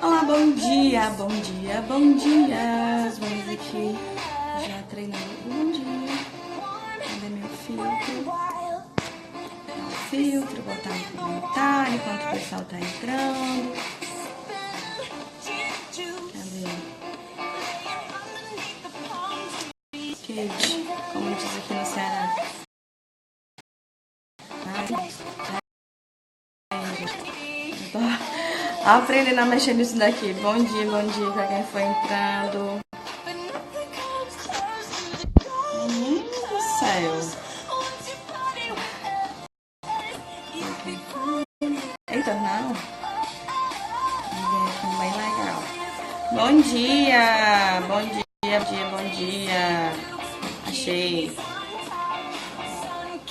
Olá, bom dia, bom dia, bom dia. Vamos aqui já treinando o bom dia. Cadê meu filtro? O filtro, botar um comentário enquanto o pessoal tá entrando. Cadê? Kate, como diz aqui no Ceará. Aprendendo a mexer nisso daqui. Bom dia pra quem foi entrando. Menino do céu. Eita, não. Bem legal. Bom dia, bom dia, bom dia. Achei.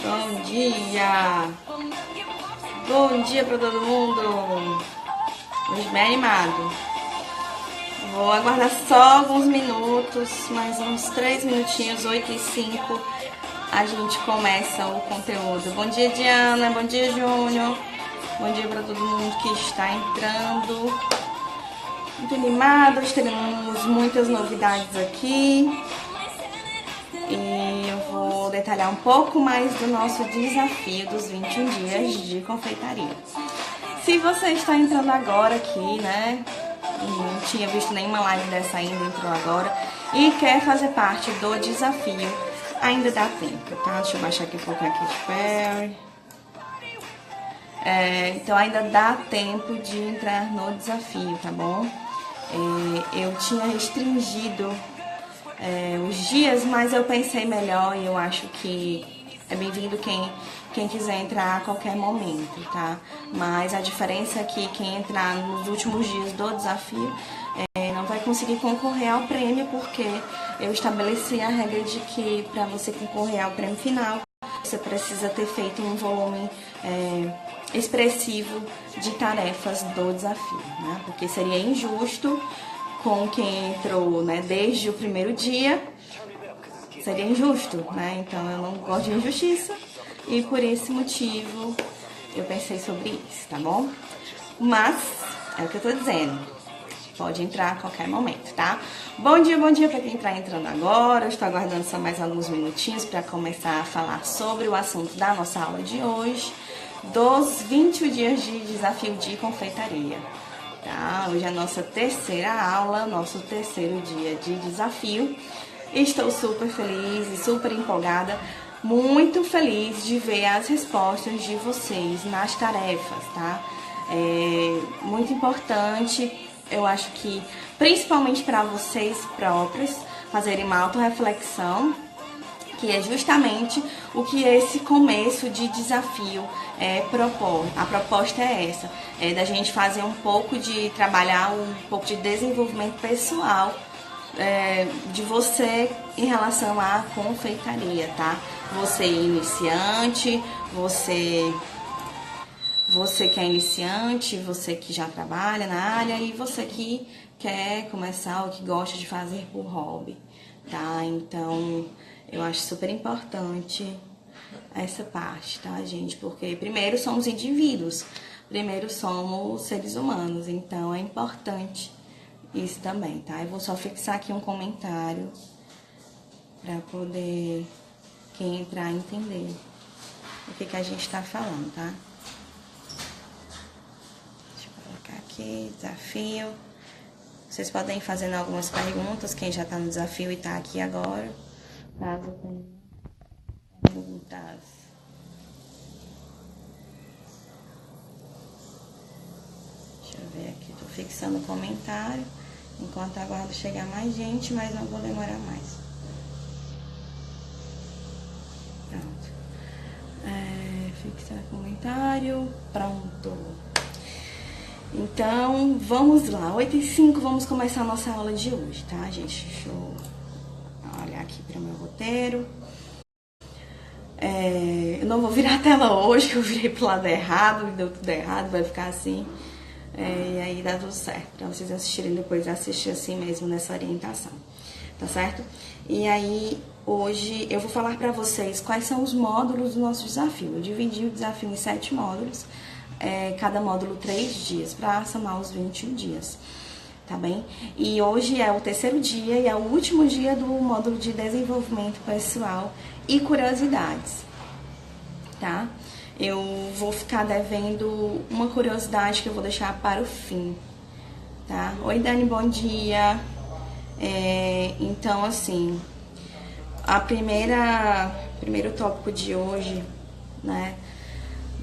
Bom dia. Bom dia pra todo mundo. Hoje bem animado. Vou aguardar só alguns minutos, mais uns 3 minutinhos, 8h05, a gente começa o conteúdo. Bom dia, Diana. Bom dia, Júnior. Bom dia para todo mundo que está entrando. Muito animados, teremos muitas novidades aqui. E eu vou detalhar um pouco mais do nosso desafio dos 21 dias de confeitaria. Se você está entrando agora aqui, né, não tinha visto nenhuma live dessa ainda, entrou agora, e quer fazer parte do desafio, ainda dá tempo, tá? Deixa eu baixar aqui um pouquinho a Katy Perry. Então ainda dá tempo de entrar no desafio, tá bom? Eu tinha restringido os dias, mas eu pensei melhor e eu acho que é bem-vindo quem quiser entrar a qualquer momento, tá? Mas a diferença é que quem entrar nos últimos dias do desafio não vai conseguir concorrer ao prêmio, porque eu estabeleci a regra de que para você concorrer ao prêmio final, você precisa ter feito um volume expressivo de tarefas do desafio, né? Porque seria injusto com quem entrou, né, desde o primeiro dia, seria injusto, né? Então eu não gosto de injustiça e por esse motivo eu pensei sobre isso, tá bom? Mas é o que eu tô dizendo, pode entrar a qualquer momento, tá? Bom dia para quem tá entrando agora. Eu estou aguardando só mais alguns minutinhos para começar a falar sobre o assunto da nossa aula de hoje, dos 21 dias de desafio de confeitaria. Tá? Hoje é a nossa terceira aula, nosso terceiro dia de desafio. Estou super feliz e super empolgada, muito feliz de ver as respostas de vocês nas tarefas, tá? É muito importante, eu acho que principalmente para vocês próprios fazerem uma autorreflexão, que é justamente o que esse começo de desafio propõe. A proposta é essa, da gente fazer um pouco de, trabalhar um pouco de desenvolvimento pessoal de você em relação à confeitaria, tá? Você iniciante, você que é iniciante, você que já trabalha na área e você que quer começar ou que gosta de fazer por hobby, tá? Então, eu acho super importante essa parte, tá, gente? Porque primeiro somos indivíduos, primeiro somos seres humanos, então é importante isso também, tá? Eu vou só fixar aqui um comentário pra poder quem entrar entender o que a gente tá falando, tá? Deixa eu colocar aqui, desafio. Vocês podem ir fazendo algumas perguntas, quem já tá no desafio e tá aqui agora. Caso tenha perguntas. Deixa eu ver aqui, tô fixando o comentário. Enquanto aguardo chegar mais gente, mas não vou demorar mais. Pronto. Fixar comentário. Pronto. Então, vamos lá. 8h05, vamos começar a nossa aula de hoje, tá, gente? Deixa eu olhar aqui para o meu roteiro. Eu não vou virar a tela hoje, que eu virei pro lado errado, deu tudo errado, vai ficar assim. E aí dá tudo certo, pra vocês assistirem depois, assistir assim mesmo nessa orientação, tá certo? E aí, hoje eu vou falar pra vocês quais são os módulos do nosso desafio. Eu dividi o desafio em 7 módulos. cada módulo 3 dias, para somar os 21 dias, tá bem? E hoje é o terceiro dia e é o último dia do módulo de desenvolvimento pessoal e curiosidades, tá? Eu vou ficar devendo uma curiosidade que eu vou deixar para o fim, tá? Oi, Dani, bom dia. Então, assim, primeiro tópico de hoje, né,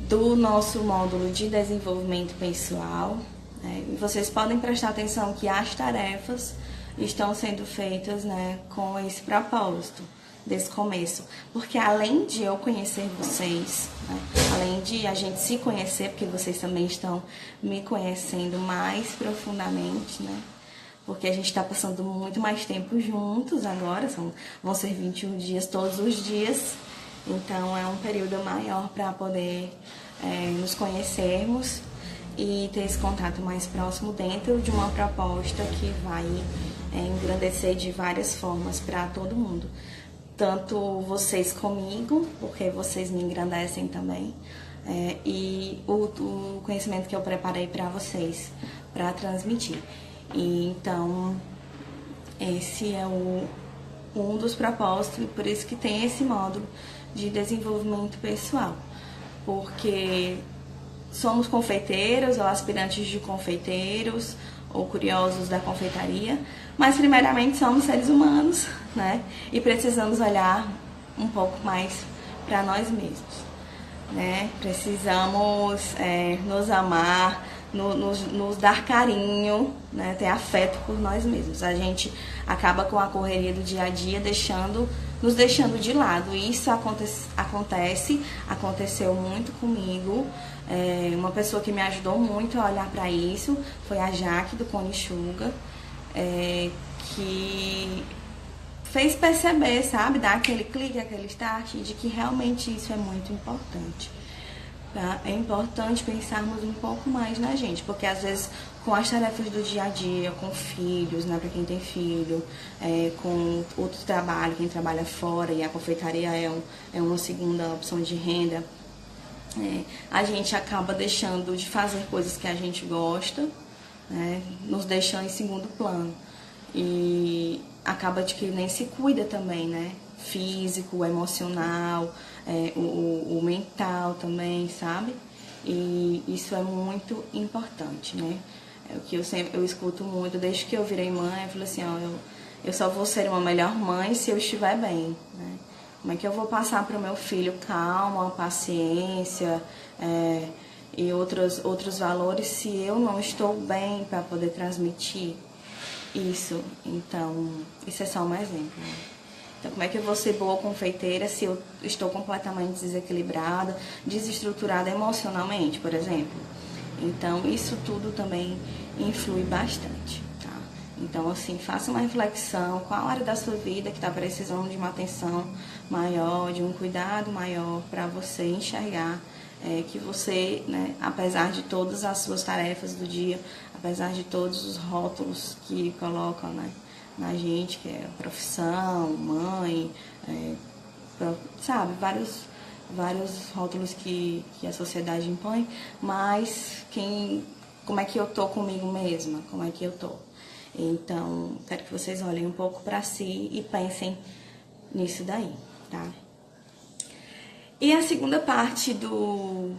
do nosso módulo de desenvolvimento pessoal, né, vocês podem prestar atenção que as tarefas estão sendo feitas, né, com esse propósito desse começo, porque além de eu conhecer vocês, né, além de a gente se conhecer, porque vocês também estão me conhecendo mais profundamente, né, porque a gente está passando muito mais tempo juntos agora, vão ser 21 dias todos os dias, então é um período maior para poder nos conhecermos e ter esse contato mais próximo dentro de uma proposta que vai engrandecer de várias formas para todo mundo. Tanto vocês comigo, porque vocês me engrandecem também, e o conhecimento que eu preparei para vocês, para transmitir. E, então, esse é um dos propósitos, e por isso que tem esse módulo de desenvolvimento pessoal. Porque somos confeiteiros ou aspirantes de confeiteiros ou curiosos da confeitaria, mas primeiramente somos seres humanos, né? E precisamos olhar um pouco mais para nós mesmos, né? Precisamos nos amar, nos dar carinho, né? Ter afeto por nós mesmos. A gente acaba com a correria do dia a dia nos deixando de lado. E isso aconteceu muito comigo. Uma pessoa que me ajudou muito a olhar para isso foi a Jaque do Cone Sugar, que fez perceber, sabe, dar aquele clique, aquele start, de que realmente isso é muito importante. Tá? É importante pensarmos um pouco mais na gente, porque às vezes com as tarefas do dia a dia, com filhos, né, para quem tem filho, com outro trabalho, quem trabalha fora, e a confeitaria é uma segunda opção de renda, a gente acaba deixando de fazer coisas que a gente gosta, né, nos deixando em segundo plano. E acaba de que nem se cuida também, né? Físico, emocional, o mental também, sabe? E isso é muito importante, né? É o que eu escuto muito, desde que eu virei mãe, eu falei assim, ó, eu só vou ser uma melhor mãe se eu estiver bem, né? Como é que eu vou passar para o meu filho calma, paciência e outros valores se eu não estou bem para poder transmitir isso? Então, isso é só um exemplo, né? Então, como é que eu vou ser boa confeiteira se eu estou completamente desequilibrada, desestruturada emocionalmente, por exemplo? Então, isso tudo também influi bastante, tá? Então, assim, faça uma reflexão, qual área da sua vida que está precisando de uma atenção maior, de um cuidado maior, para você enxergar que você, né, apesar de todas as suas tarefas do dia, apesar de todos os rótulos que colocam, né, na gente, que é profissão, mãe, sabe, vários rótulos que a sociedade impõe, mas como é que eu tô comigo mesma? Como é que eu tô? Então, quero que vocês olhem um pouco para si e pensem nisso daí, tá? E a segunda parte do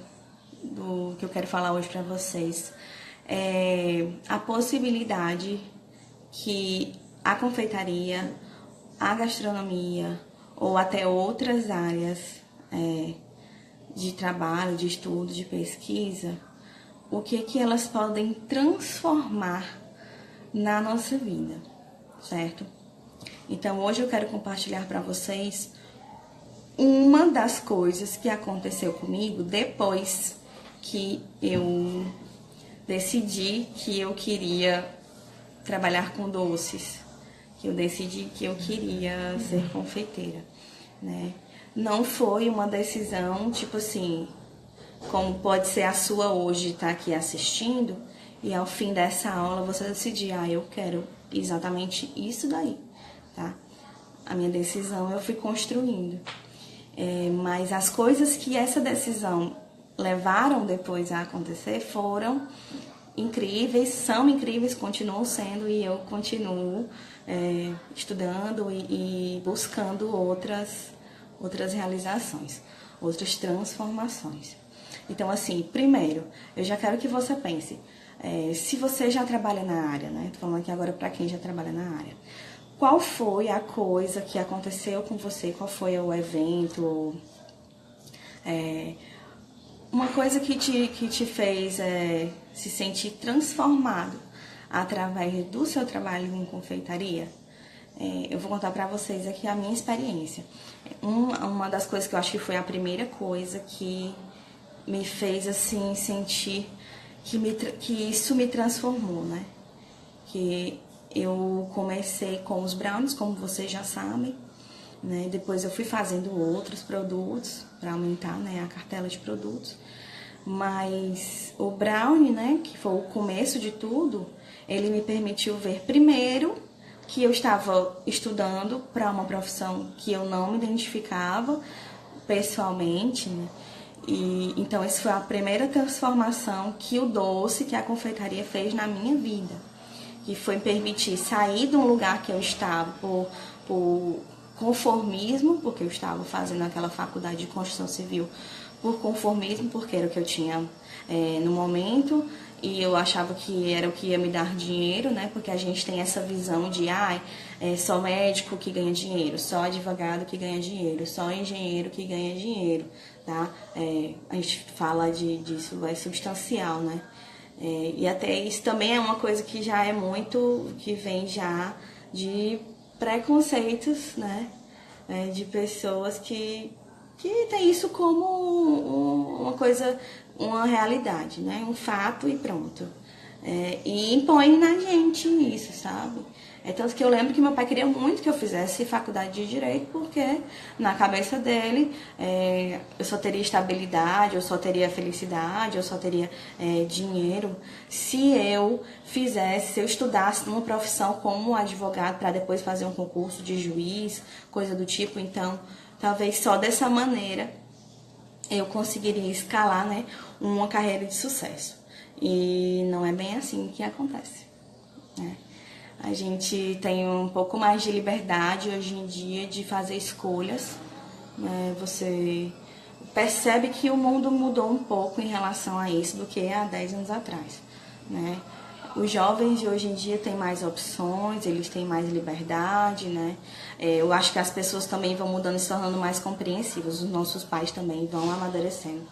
que eu quero falar hoje para vocês é a possibilidade que a confeitaria, a gastronomia ou até outras áreas de trabalho, de estudo, de pesquisa, o que elas podem transformar na nossa vida, certo? Então, hoje eu quero compartilhar para vocês uma das coisas que aconteceu comigo depois que eu decidi que eu queria trabalhar com doces, que eu decidi que eu queria ser confeiteira, né? Não foi uma decisão, tipo assim, como pode ser a sua hoje, tá aqui assistindo, e ao fim dessa aula você decidir, eu quero exatamente isso daí, tá? A minha decisão eu fui construindo. Mas as coisas que essa decisão levaram depois a acontecer foram incríveis, são incríveis, continuam sendo, e eu continuo estudando e buscando outras realizações, outras transformações. Então, assim, primeiro, eu já quero que você pense, se você já trabalha na área, né? Tô falando aqui agora para quem já trabalha na área. Qual foi a coisa que aconteceu com você? Qual foi o evento? Uma coisa que te fez se sentir transformado através do seu trabalho em confeitaria? Eu vou contar pra vocês aqui a minha experiência. Uma das coisas que eu acho que foi a primeira coisa que me fez assim sentir que isso me transformou, né? Que eu comecei com os brownies, como vocês já sabem, né? Depois eu fui fazendo outros produtos para aumentar, né, a cartela de produtos. Mas o brownie, né, que foi o começo de tudo, ele me permitiu ver primeiro que eu estava estudando para uma profissão que eu não me identificava pessoalmente, né? E então essa foi a primeira transformação que o doce, que a confeitaria fez na minha vida, que foi permitir sair de um lugar que eu estava por conformismo, porque eu estava fazendo aquela faculdade de construção civil por conformismo, porque era o que eu tinha no momento, e eu achava que era o que ia me dar dinheiro, né? Porque a gente tem essa visão de só médico que ganha dinheiro, só advogado que ganha dinheiro, só engenheiro que ganha dinheiro, tá? A gente fala disso, é substancial, né? E até isso também é uma coisa que já é muito, que vem já de preconceitos, né? De pessoas que tem isso como uma coisa, uma realidade, né? Um fato e pronto. E impõe na gente isso, sabe? Tanto que eu lembro que meu pai queria muito que eu fizesse faculdade de Direito, porque na cabeça dele eu só teria estabilidade, eu só teria felicidade, eu só teria dinheiro se eu estudasse numa profissão como advogado para depois fazer um concurso de juiz, coisa do tipo. Então, talvez só dessa maneira eu conseguiria escalar, né, uma carreira de sucesso. E não é bem assim que acontece, né? A gente tem um pouco mais de liberdade hoje em dia de fazer escolhas, né? Você percebe que o mundo mudou um pouco em relação a isso do que há 10 anos atrás, né? Os jovens de hoje em dia têm mais opções, eles têm mais liberdade, né? Eu acho que as pessoas também vão mudando e se tornando mais compreensivas, os nossos pais também vão amadurecendo.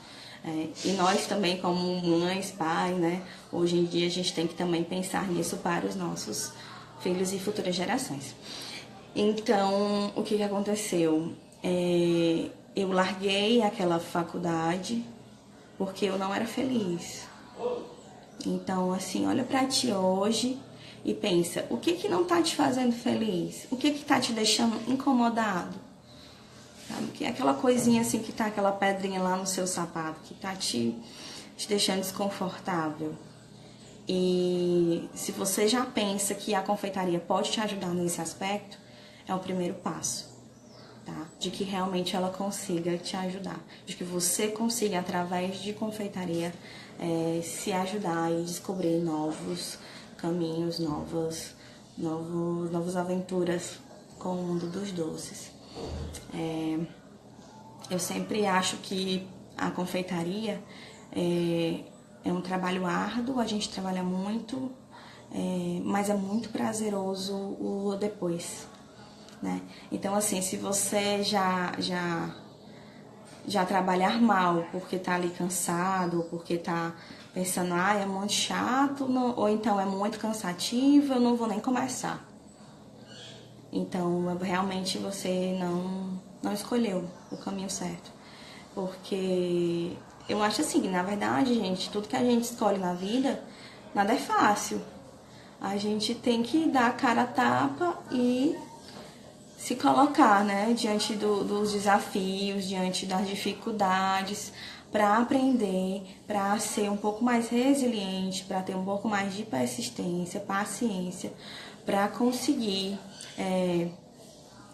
E nós também, como mães, pais, né? Hoje em dia a gente tem que também pensar nisso para os nossos filhos e futuras gerações. Então, o que aconteceu? Eu larguei aquela faculdade porque eu não era feliz. Então, assim, olha pra ti hoje e pensa, o que não tá te fazendo feliz? O que tá te deixando incomodado? Sabe? Que é aquela coisinha assim que tá aquela pedrinha lá no seu sapato, que tá te deixando desconfortável. E se você já pensa que a confeitaria pode te ajudar nesse aspecto, é o primeiro passo, tá? De que realmente ela consiga te ajudar, de que você consiga, através de confeitaria, se ajudar e descobrir novos caminhos, novas aventuras com o mundo dos doces. Eu sempre acho que a confeitaria é um trabalho árduo, a gente trabalha muito, mas é muito prazeroso o depois, né? Então, assim, se você já trabalhar mal porque tá ali cansado, ou porque tá pensando, é muito chato, ou então é muito cansativo, eu não vou nem começar. Então, realmente você não escolheu o caminho certo. Porque eu acho assim, na verdade, gente, tudo que a gente escolhe na vida, nada é fácil. A gente tem que dar a cara a tapa e se colocar, né, diante dos desafios, diante das dificuldades, para aprender, para ser um pouco mais resiliente, para ter um pouco mais de persistência, paciência, para conseguir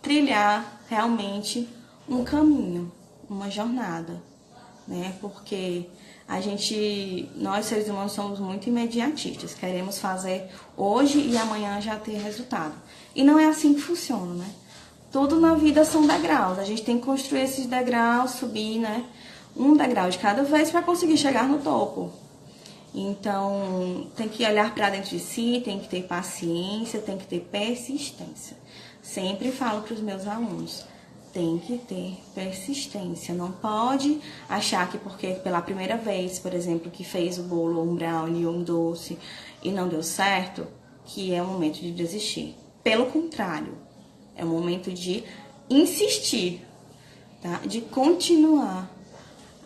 trilhar realmente um caminho, uma jornada, né? Porque Nós seres humanos somos muito imediatistas, queremos fazer hoje e amanhã já ter resultado. E não é assim que funciona, né? Tudo na vida são degraus, a gente tem que construir esses degraus, subir, né? Um degrau de cada vez para conseguir chegar no topo. Então, tem que olhar para dentro de si, tem que ter paciência, tem que ter persistência. Sempre falo para os meus alunos, tem que ter persistência. Não pode achar que porque pela primeira vez, por exemplo, que fez o bolo, um brownie ou um doce e não deu certo, que é o momento de desistir. Pelo contrário, é o momento de insistir, tá? De continuar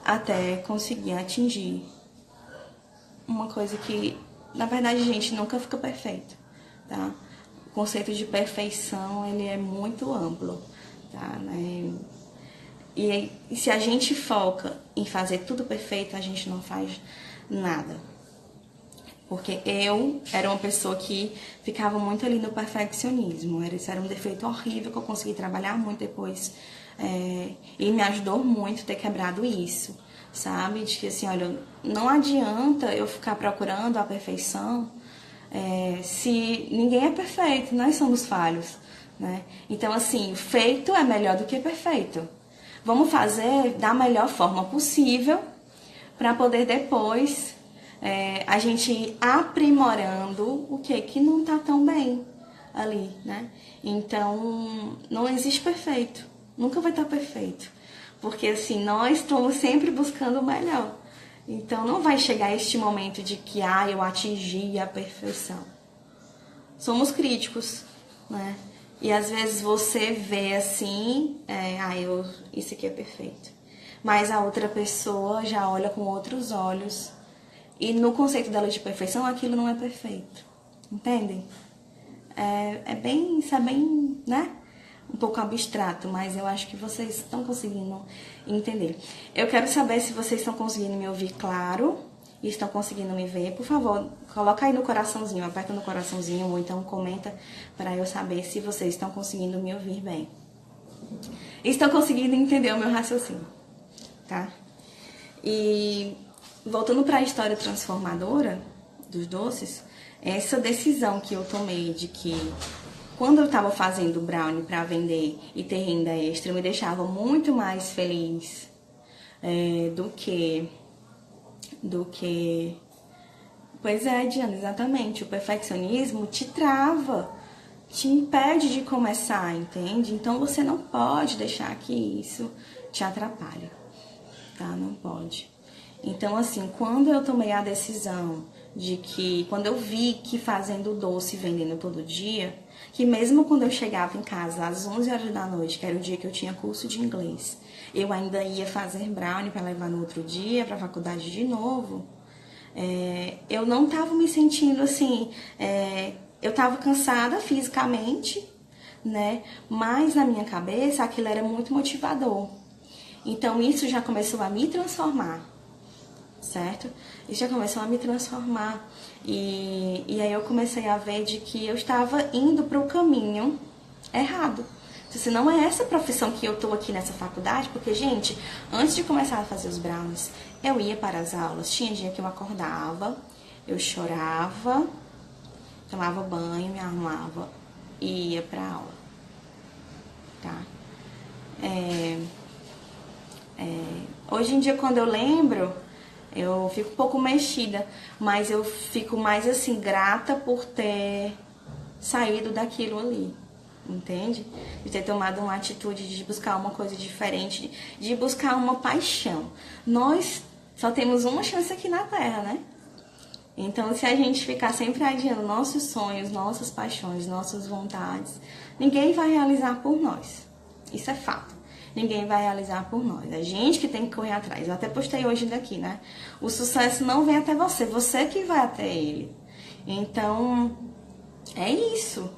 até conseguir atingir uma coisa que, na verdade, gente, nunca fica perfeito, tá? O conceito de perfeição, ele é muito amplo, tá? Né? E se a gente foca em fazer tudo perfeito, a gente não faz nada. Porque eu era uma pessoa que ficava muito ali no perfeccionismo. Isso era um defeito horrível que eu consegui trabalhar muito depois. E me ajudou muito ter quebrado isso, sabe? De que assim, olha, não adianta eu ficar procurando a perfeição se ninguém é perfeito, nós somos falhos, né? Então, assim, feito é melhor do que perfeito. Vamos fazer da melhor forma possível para poder depois a gente ir aprimorando o que não tá tão bem ali, né? Então, não existe perfeito. Nunca vai estar perfeito. Porque, assim, nós estamos sempre buscando o melhor. Então, não vai chegar este momento de que, eu atingi a perfeição. Somos críticos, né? E, às vezes, você vê assim, isso aqui é perfeito. Mas a outra pessoa já olha com outros olhos. E no conceito dela de perfeição, aquilo não é perfeito. Entendem? Isso é bem, né? Um pouco abstrato, mas eu acho que vocês estão conseguindo entender. Eu quero saber se vocês estão conseguindo me ouvir claro e estão conseguindo me ver. Por favor, coloca aí no coraçãozinho, aperta no coraçãozinho ou então comenta para eu saber se vocês estão conseguindo me ouvir bem. Estão conseguindo entender o meu raciocínio, tá? E voltando para a história transformadora dos doces, essa decisão que eu tomei de que quando eu estava fazendo brownie para vender e ter renda extra, me deixava muito mais feliz do que... Pois é, Diana, exatamente. O perfeccionismo te trava, te impede de começar, entende? Então, você não pode deixar que isso te atrapalhe, tá? Não pode. Então, assim, quando eu tomei a decisão de que... Quando eu vi que fazendo doce e vendendo todo dia... Que mesmo quando eu chegava em casa às 11 horas da noite, que era o dia que eu tinha curso de inglês, eu ainda ia fazer brownie para levar no outro dia para a faculdade de novo, eu não estava me sentindo assim, eu estava cansada fisicamente, né? Mas na minha cabeça aquilo era muito motivador. Então isso já começou a me transformar, certo? Isso já começou a me transformar. E aí eu comecei a ver de que eu estava indo para o caminho errado. Se não é essa profissão que eu tô aqui nessa faculdade, porque, gente, antes de começar a fazer os brownies, eu ia para as aulas. Tinha dia que eu acordava, eu chorava, tomava banho, me arrumava e ia para a aula, tá? Hoje em dia, quando eu lembro, eu fico um pouco mexida, mas eu fico mais assim, grata por ter saído daquilo ali, entende? De ter tomado uma atitude de buscar uma coisa diferente, de buscar uma paixão. Nós só temos uma chance aqui na Terra, né? Então, se a gente ficar sempre adiando nossos sonhos, nossas paixões, nossas vontades, ninguém vai realizar por nós. Isso é fato. Ninguém vai realizar por nós. A gente que tem que correr atrás. Eu até postei hoje daqui, né? O sucesso não vem até você, você que vai até ele. Então, é isso,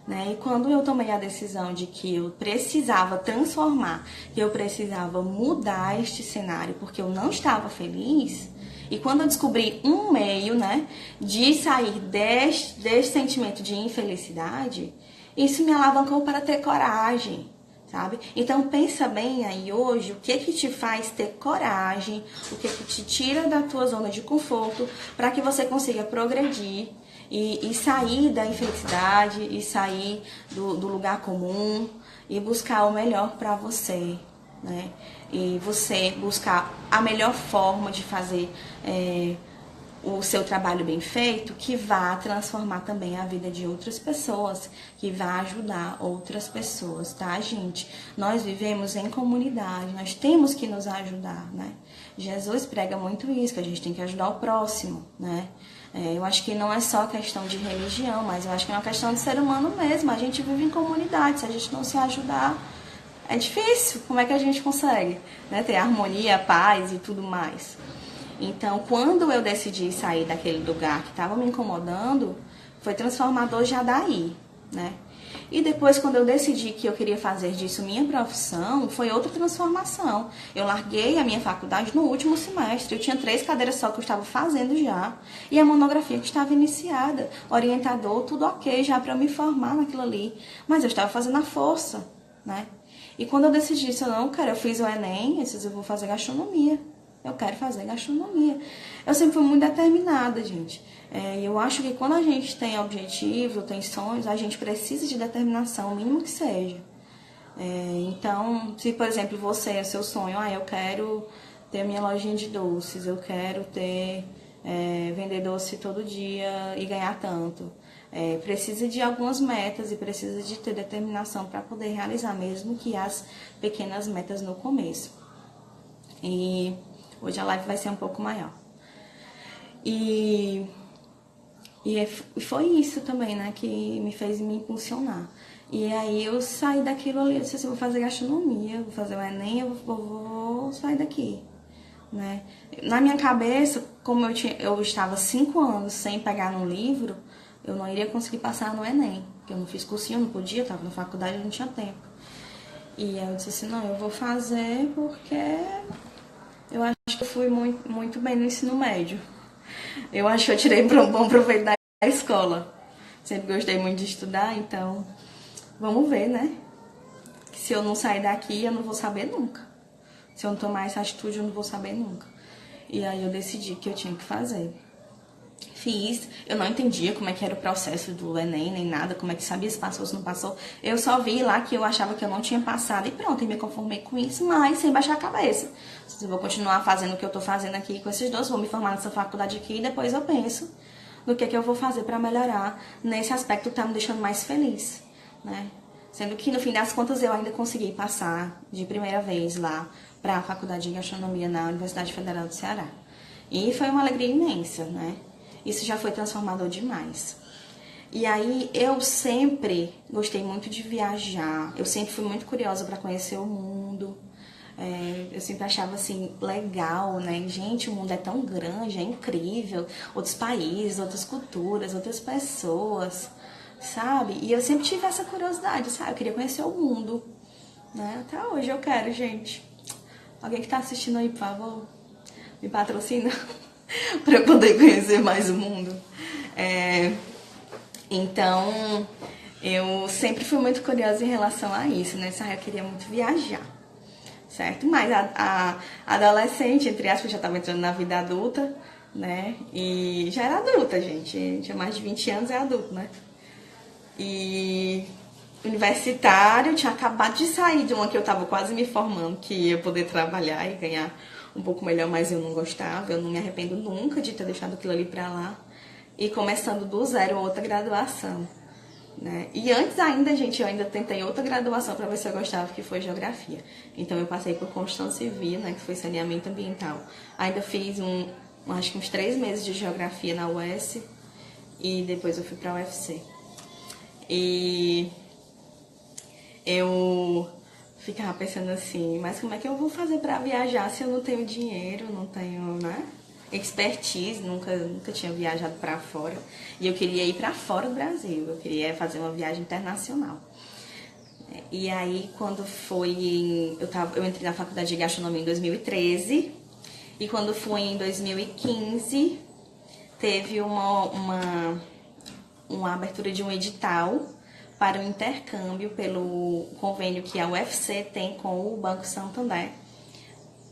né? E quando eu tomei a decisão de que eu precisava transformar, que eu precisava mudar este cenário, porque eu não estava feliz, e quando eu descobri um meio, né, de sair desse sentimento de infelicidade, isso me alavancou para ter coragem, sabe? Então pensa bem aí hoje o que te faz ter coragem, o que te tira da tua zona de conforto para que você consiga progredir e sair da infelicidade e sair do lugar comum e buscar o melhor para você, né? E você buscar a melhor forma de fazer o seu trabalho bem feito, que vá transformar também a vida de outras pessoas, que vá ajudar outras pessoas, tá, gente? Nós vivemos em comunidade, nós temos que nos ajudar, né? Jesus prega muito isso, que a gente tem que ajudar o próximo, né? Eu acho que não é só questão de religião, mas eu acho que é uma questão de ser humano mesmo. A gente vive em comunidade, se a gente não se ajudar, é difícil. Como é que a gente consegue, né, ter harmonia, paz e tudo mais? Então, quando eu decidi sair daquele lugar que estava me incomodando, foi transformador já daí, né? E depois, quando eu decidi que eu queria fazer disso minha profissão, foi outra transformação. Eu larguei a minha faculdade no último semestre. Eu tinha 3 cadeiras só que eu estava fazendo já. E a monografia que estava iniciada. Orientador, tudo ok já para eu me formar naquilo ali. Mas eu estava fazendo a força, né? E quando eu decidi isso, eu não, cara, eu fiz o Enem, eu vou fazer gastronomia. Eu quero fazer gastronomia. Eu sempre fui muito determinada, gente. E eu acho que quando a gente tem objetivos ou tem sonhos, a gente precisa de determinação, o mínimo que seja. Então, se, por exemplo, você, é seu sonho, eu quero ter minha lojinha de doces, eu quero vender doce todo dia e ganhar tanto. Precisa de algumas metas e precisa de ter determinação para poder realizar, mesmo que as pequenas metas no começo. E hoje a live vai ser um pouco maior. E foi isso também, né, que me fez me impulsionar. E aí eu saí daquilo ali, eu disse assim, vou fazer gastronomia, vou fazer o Enem, eu vou sair daqui, né. Na minha cabeça, como eu estava 5 anos sem pegar no livro, eu não iria conseguir passar no Enem, porque eu não fiz cursinho, eu não podia, estava na faculdade, eu não tinha tempo. E aí eu disse assim, não, eu vou fazer porque eu acho que eu fui muito, muito bem no ensino médio. Eu acho que eu tirei um bom proveito da escola. Sempre gostei muito de estudar, então vamos ver, né? Que se eu não sair daqui, eu não vou saber nunca. Se eu não tomar essa atitude, eu não vou saber nunca. E aí eu decidi que eu tinha que fazer. Fiz, eu não entendia como é que era o processo do Enem, nem nada, como é que sabia se passou, se não passou. Eu só vi lá que eu achava que eu não tinha passado e pronto, e me conformei com isso, mas sem baixar a cabeça. Eu vou continuar fazendo o que eu tô fazendo aqui com esses dois, vou me formar nessa faculdade aqui e depois eu penso no que eu vou fazer pra melhorar nesse aspecto que tá me deixando mais feliz, né? Sendo que no fim das contas eu ainda consegui passar de primeira vez lá pra Faculdade de Gastronomia na Universidade Federal do Ceará. E foi uma alegria imensa, né? Isso já foi transformador demais. E aí eu sempre gostei muito de viajar, eu sempre fui muito curiosa para conhecer o mundo. Eu sempre achava assim, legal, né? Gente, o mundo é tão grande, é incrível. Outros países, outras culturas, outras pessoas, sabe? E eu sempre tive essa curiosidade, sabe? Eu queria conhecer o mundo, né? Até hoje eu quero, gente. Alguém que tá assistindo aí, por favor, me patrocina para eu poder conhecer mais o mundo. Então, eu sempre fui muito curiosa em relação a isso, né? Eu queria muito viajar, certo? Mas a adolescente, entre aspas, já estava entrando na vida adulta, né? E já era adulta, gente. Tinha mais de 20 anos, é adulto, né? E universitário, tinha acabado de sair de uma que eu estava quase me formando, que ia poder trabalhar e ganhar um pouco melhor, mas eu não gostava, eu não me arrependo nunca de ter deixado aquilo ali pra lá. E começando do zero outra graduação, né? E antes ainda, gente, eu ainda tentei outra graduação para ver se eu gostava, que foi geografia. Então eu passei por construção civil, né, que foi saneamento ambiental. Ainda fiz acho que uns 3 meses de geografia na UES e depois eu fui pra UFC. E eu ficava pensando assim, mas como é que eu vou fazer para viajar se eu não tenho dinheiro, não tenho, né, expertise, nunca tinha viajado para fora. E eu queria ir para fora do Brasil, eu queria fazer uma viagem internacional. E aí, quando foi, eu entrei na faculdade de gastronomia em 2013, e quando foi em 2015, teve uma abertura de um edital para o intercâmbio pelo convênio que a UFC tem com o Banco Santander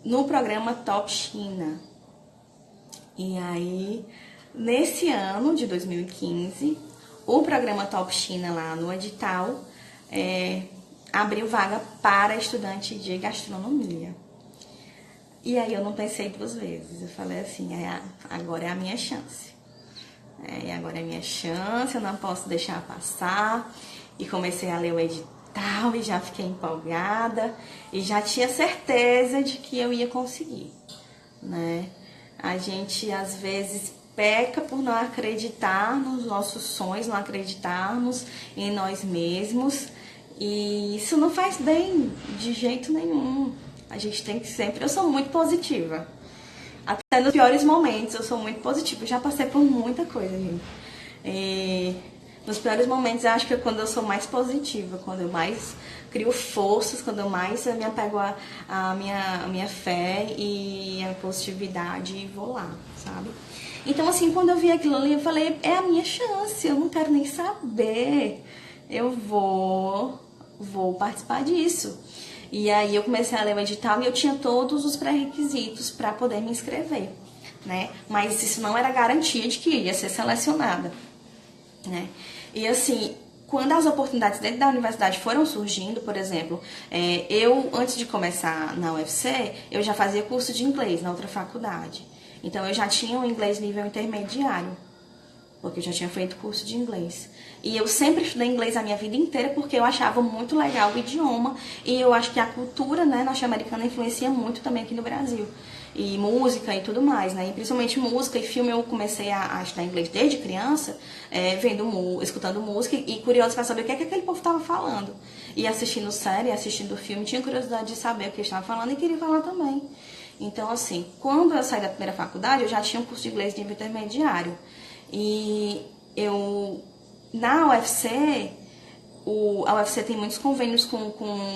no programa Top China. E aí, nesse ano de 2015, o programa Top China lá no edital abriu vaga para estudante de gastronomia. E aí eu não pensei duas vezes, eu falei assim, agora é a minha chance. Agora é a minha chance, eu não posso deixar passar. E comecei a ler o edital e já fiquei empolgada e já tinha certeza de que eu ia conseguir, né? A gente às vezes peca por não acreditar nos nossos sonhos, não acreditarmos em nós mesmos, e isso não faz bem de jeito nenhum. A gente tem que sempre... Eu sou muito positiva. Até nos piores momentos eu sou muito positiva. Eu já passei por muita coisa, gente. E nos piores momentos eu acho que é quando eu sou mais positiva, quando eu mais crio forças, quando eu mais me apego à minha fé e a positividade e vou lá, sabe? Então, assim, quando eu vi aquilo ali, eu falei, é a minha chance, eu não quero nem saber. Eu vou participar disso. E aí eu comecei a ler o edital e eu tinha todos os pré-requisitos para poder me inscrever, né? Mas isso não era garantia de que ia ser selecionada, né? E assim, quando as oportunidades dentro da universidade foram surgindo, por exemplo, eu, antes de começar na UFC, eu já fazia curso de inglês na outra faculdade. Então eu já tinha um inglês nível intermediário, porque eu já tinha feito curso de inglês. E eu sempre estudei inglês a minha vida inteira porque eu achava muito legal o idioma e eu acho que a cultura, né, norte-americana influencia muito também aqui no Brasil. E música e tudo mais, né? E principalmente música e filme, eu comecei a estudar inglês desde criança, escutando música e curiosa para saber o que é que aquele povo estava falando. E assistindo série, assistindo filme, tinha curiosidade de saber o que eles estavam falando e queria falar também. Então, assim, quando eu saí da primeira faculdade, eu já tinha um curso de inglês de nível intermediário. E eu, na UFC, a UFC tem muitos convênios com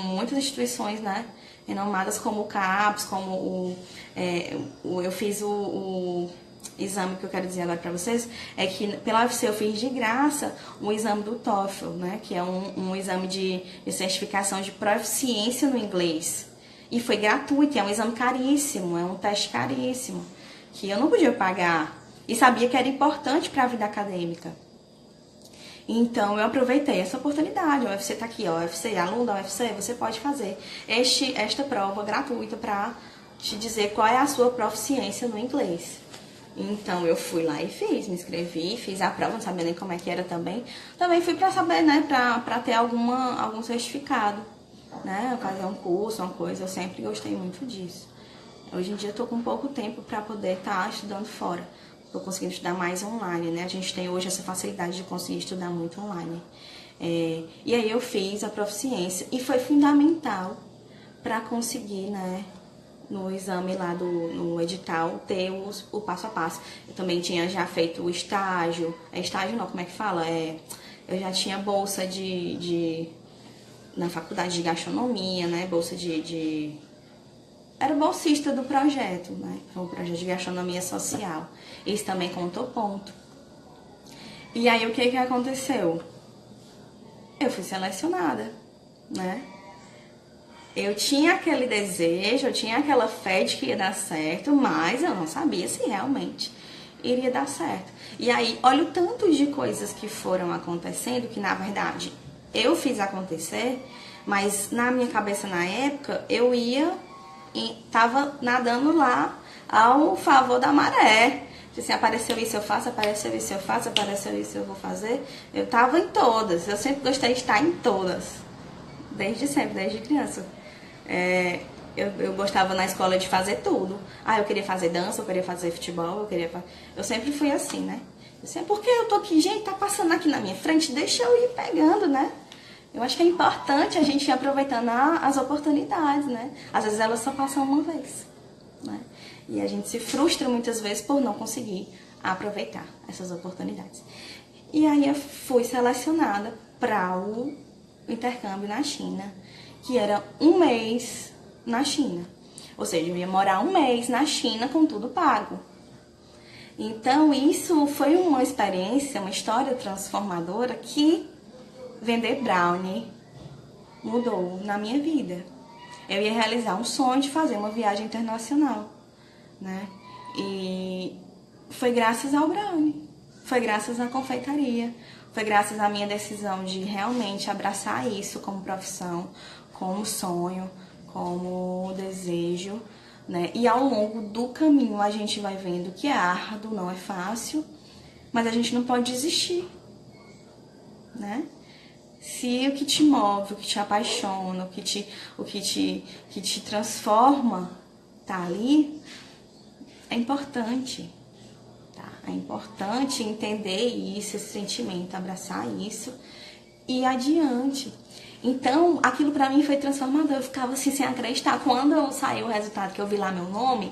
muitas instituições, né, renomadas, como o CAPES, como eu fiz o exame que eu quero dizer agora para vocês, é que pela UFC eu fiz de graça o exame do TOEFL, né, que é um exame de certificação de proficiência no inglês. E foi gratuito, é um exame caríssimo, é um teste caríssimo, que eu não podia pagar. E sabia que era importante para a vida acadêmica. Então, eu aproveitei essa oportunidade. A UFC está aqui, ó. UFC, aluno da UFC, você pode fazer esta prova gratuita para te dizer qual é a sua proficiência no inglês. Então, eu fui lá e me inscrevi, fiz a prova, não sabia nem como é que era também. Também fui para saber, né, para ter algum certificado, né, fazer um curso, uma coisa. Eu sempre gostei muito disso. Hoje em dia, eu tô com pouco tempo para poder estar estudando fora. Estou conseguindo estudar mais online, né? A gente tem hoje essa facilidade de conseguir estudar muito online. E aí eu fiz a proficiência e foi fundamental para conseguir, né, no exame lá no edital, ter o passo a passo. Eu também tinha já feito o estágio. Estágio não, como é que fala? Eu já tinha bolsa na faculdade de gastronomia, né? Bolsa era bolsista do projeto, né? Foi um projeto de gastronomia social. Isso também contou ponto. E aí o que aconteceu? Eu fui selecionada, né? Eu tinha aquele desejo, eu tinha aquela fé de que ia dar certo, mas eu não sabia se realmente iria dar certo. E aí, olha o tanto de coisas que foram acontecendo, que na verdade eu fiz acontecer, mas na minha cabeça na época, eu tava nadando lá ao favor da maré. Assim, apareceu isso eu faço, apareceu isso eu faço, apareceu isso eu vou fazer. Eu tava em todas, eu sempre gostei de estar em todas. Desde sempre, desde criança. Eu gostava na escola de fazer tudo. Eu queria fazer dança, eu queria fazer futebol, eu sempre fui assim, né? Porque eu tô aqui, gente, tá passando aqui na minha frente, deixa eu ir pegando, né? Eu acho que é importante a gente ir aproveitando as oportunidades, né? Às vezes elas só passam uma vez, né? E a gente se frustra muitas vezes por não conseguir aproveitar essas oportunidades. E aí eu fui selecionada para o intercâmbio na China, que era 1 mês na China. Ou seja, eu ia morar 1 mês na China com tudo pago. Então isso foi uma experiência, uma história transformadora que vender brownie mudou na minha vida. Eu ia realizar um sonho de fazer uma viagem internacional, né? E foi graças ao brownie, foi graças à confeitaria, foi graças à minha decisão de realmente abraçar isso como profissão, como sonho, como desejo, né? E ao longo do caminho a gente vai vendo que é árduo, não é fácil, mas a gente não pode desistir, né? Se o que te move, o que te apaixona, o que te transforma tá ali, é importante, tá? É importante entender isso, esse sentimento, abraçar isso e ir adiante. Então, aquilo pra mim foi transformador. Eu ficava assim, sem acreditar. Quando saiu o resultado, que eu vi lá meu nome,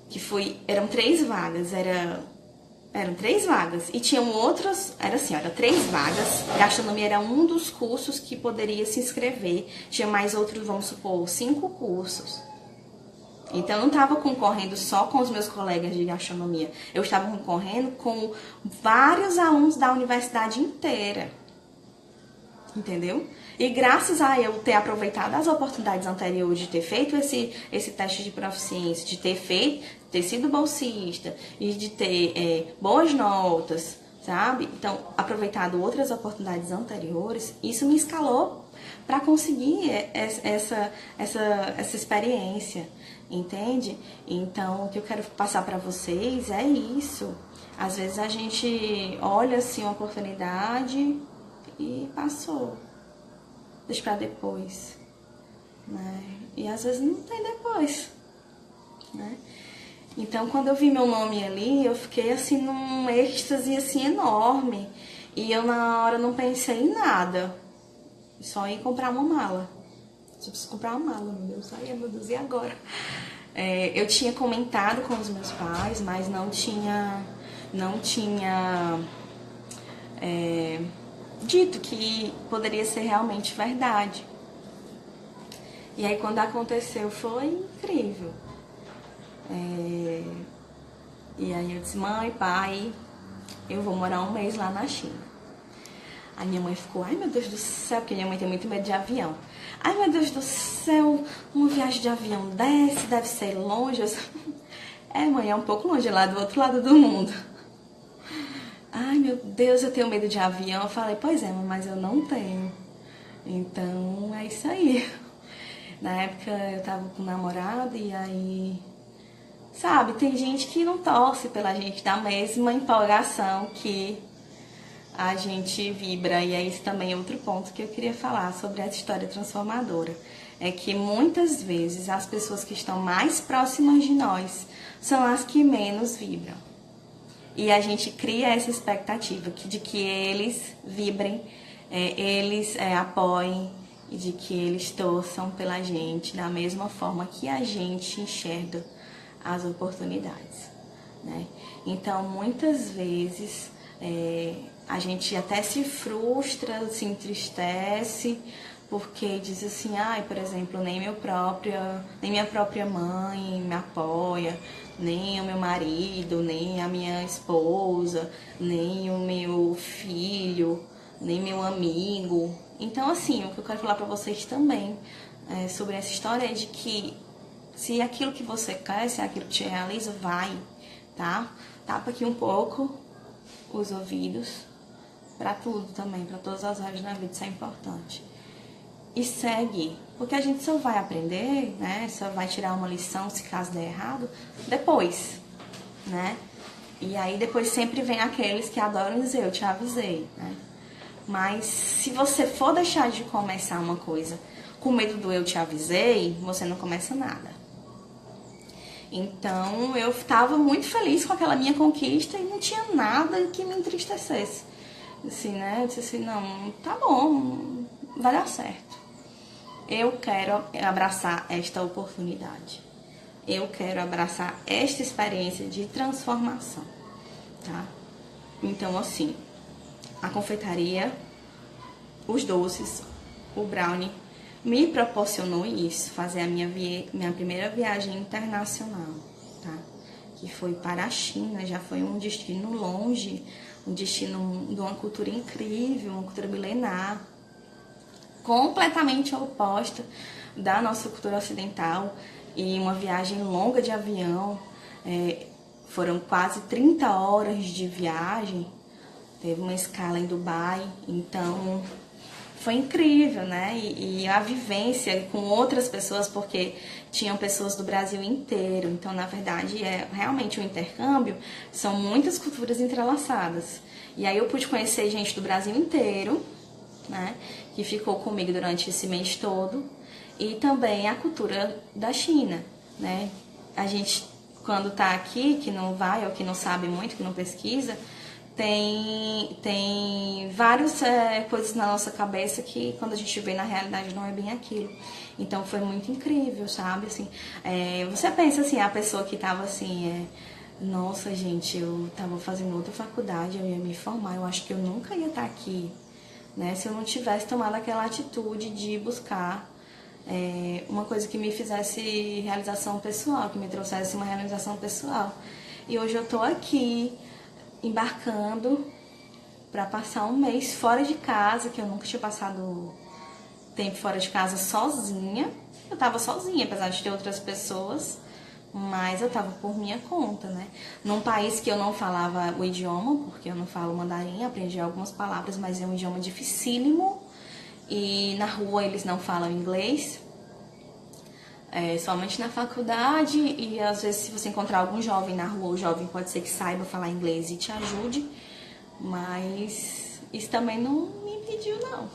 que foi, eram 3 vagas, eram 3 vagas. E tinham outras, era 3 vagas. Gastronomia era um dos cursos que poderia se inscrever. Tinha mais outros, vamos supor, 5 cursos. Então, eu não estava concorrendo só com os meus colegas de gastronomia. Eu estava concorrendo com vários alunos da universidade inteira. Entendeu? E graças a eu ter aproveitado as oportunidades anteriores de ter feito esse teste de proficiência, de ter sido bolsista e de ter boas notas, sabe? Então, aproveitado outras oportunidades anteriores, isso me escalou para conseguir essa experiência, entende? Então, o que eu quero passar para vocês é isso. Às vezes a gente olha assim uma oportunidade e passou, deixa pra depois, né? E às vezes não tem depois, né? Então, quando eu vi meu nome ali, eu fiquei assim num êxtase assim enorme. E eu na hora não pensei em nada, só em comprar uma mala. Eu preciso comprar uma mala, meu Deus, ai meu Deus, e agora? Eu tinha comentado com os meus pais, mas não tinha dito que poderia ser realmente verdade. E aí quando aconteceu foi incrível. E aí eu disse, mãe, pai, eu vou morar um mês lá na China. A minha mãe ficou, ai meu Deus do céu, porque minha mãe tem muito medo de avião. Ai meu Deus do céu, uma viagem de avião deve ser longe. Eu disse, mãe, é um pouco longe, lá do outro lado do mundo. Ai meu Deus, eu tenho medo de avião. Eu falei, pois é, mas eu não tenho. Então é isso aí. Na época eu tava com um namorado e aí, sabe, tem gente que não torce pela gente da mesma empolgação que a gente vibra. E é isso também outro ponto que eu queria falar sobre essa história transformadora. É que muitas vezes as pessoas que estão mais próximas de nós são as que menos vibram. E a gente cria essa expectativa de que eles vibrem, eles apoiem e de que eles torçam pela gente da mesma forma que a gente enxerga as oportunidades, né? Então, muitas vezes a gente até se frustra, se entristece, porque diz assim, ai, por exemplo, nem minha própria mãe me apoia, nem o meu marido, nem a minha esposa, nem o meu filho, nem meu amigo. Então, assim, o que eu quero falar pra vocês também sobre essa história é de que se aquilo que você quer, se aquilo que te realiza, vai, tá? Tapa aqui um pouco os ouvidos pra tudo também, pra todas as áreas da vida, isso é importante. E segue, porque a gente só vai aprender, né? Só vai tirar uma lição se caso der errado depois, né? E aí depois sempre vem aqueles que adoram dizer, eu te avisei, né? Mas se você for deixar de começar uma coisa com medo do eu te avisei, você não começa nada. Então eu estava muito feliz com aquela minha conquista e não tinha nada que me entristecesse. Assim, né? Eu disse assim, não, tá bom, vai dar certo. Eu quero abraçar esta oportunidade. Eu quero abraçar esta experiência de transformação, tá? Então, assim, a confeitaria, os doces, o brownie, me proporcionou isso, fazer a minha primeira viagem internacional, tá? Que foi para a China, já foi um destino longe, um destino de uma cultura incrível, uma cultura milenar, completamente oposta da nossa cultura ocidental, e uma viagem longa de avião, foram quase 30 horas de viagem, teve uma escala em Dubai, então foi incrível, né? E a vivência com outras pessoas, porque tinham pessoas do Brasil inteiro. Então, na verdade, realmente um intercâmbio, são muitas culturas entrelaçadas. E aí eu pude conhecer gente do Brasil inteiro, né? Que ficou comigo durante esse mês todo. E também a cultura da China, né? A gente, quando tá aqui, que não vai ou que não sabe muito, que não pesquisa, tem várias coisas na nossa cabeça que quando a gente vê na realidade não é bem aquilo. Então foi muito incrível, sabe? Assim, você pensa assim, a pessoa que tava assim, nossa gente, eu tava fazendo outra faculdade, eu ia me formar, eu acho que eu nunca ia estar aqui, né? Se eu não tivesse tomado aquela atitude de buscar uma coisa que me fizesse realização pessoal, que me trouxesse uma realização pessoal. E hoje eu tô aqui, embarcando para passar um mês fora de casa, que eu nunca tinha passado tempo fora de casa sozinha. Eu tava sozinha, apesar de ter outras pessoas, mas eu tava por minha conta, né? Num país que eu não falava o idioma, porque eu não falo mandarim, aprendi algumas palavras, mas é um idioma dificílimo. E na rua eles não falam inglês, somente na faculdade, e às vezes se você encontrar algum jovem na rua, o jovem pode ser que saiba falar inglês e te ajude, mas isso também não me impediu, não.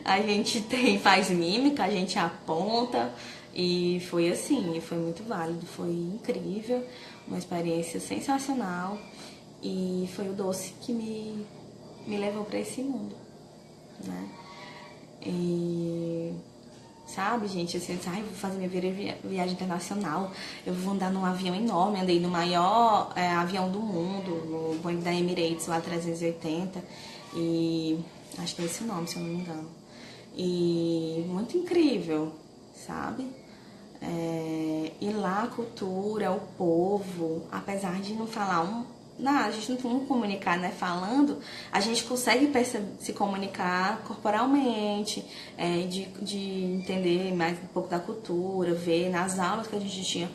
A gente faz mímica, a gente aponta, e foi assim, foi muito válido, foi incrível, uma experiência sensacional, e foi o doce que me levou para esse mundo, né? E sabe, gente, assim, vou fazer minha viagem internacional, eu vou andar num avião enorme, andei no maior avião do mundo, no Boeing da Emirates, lá 380, e acho que é esse o nome, se eu não me engano. E muito incrível, sabe? E lá a cultura, o povo, apesar de não falar a gente não comunicar, né, falando, a gente consegue se comunicar corporalmente, de entender mais um pouco da cultura, ver nas aulas que a gente tinha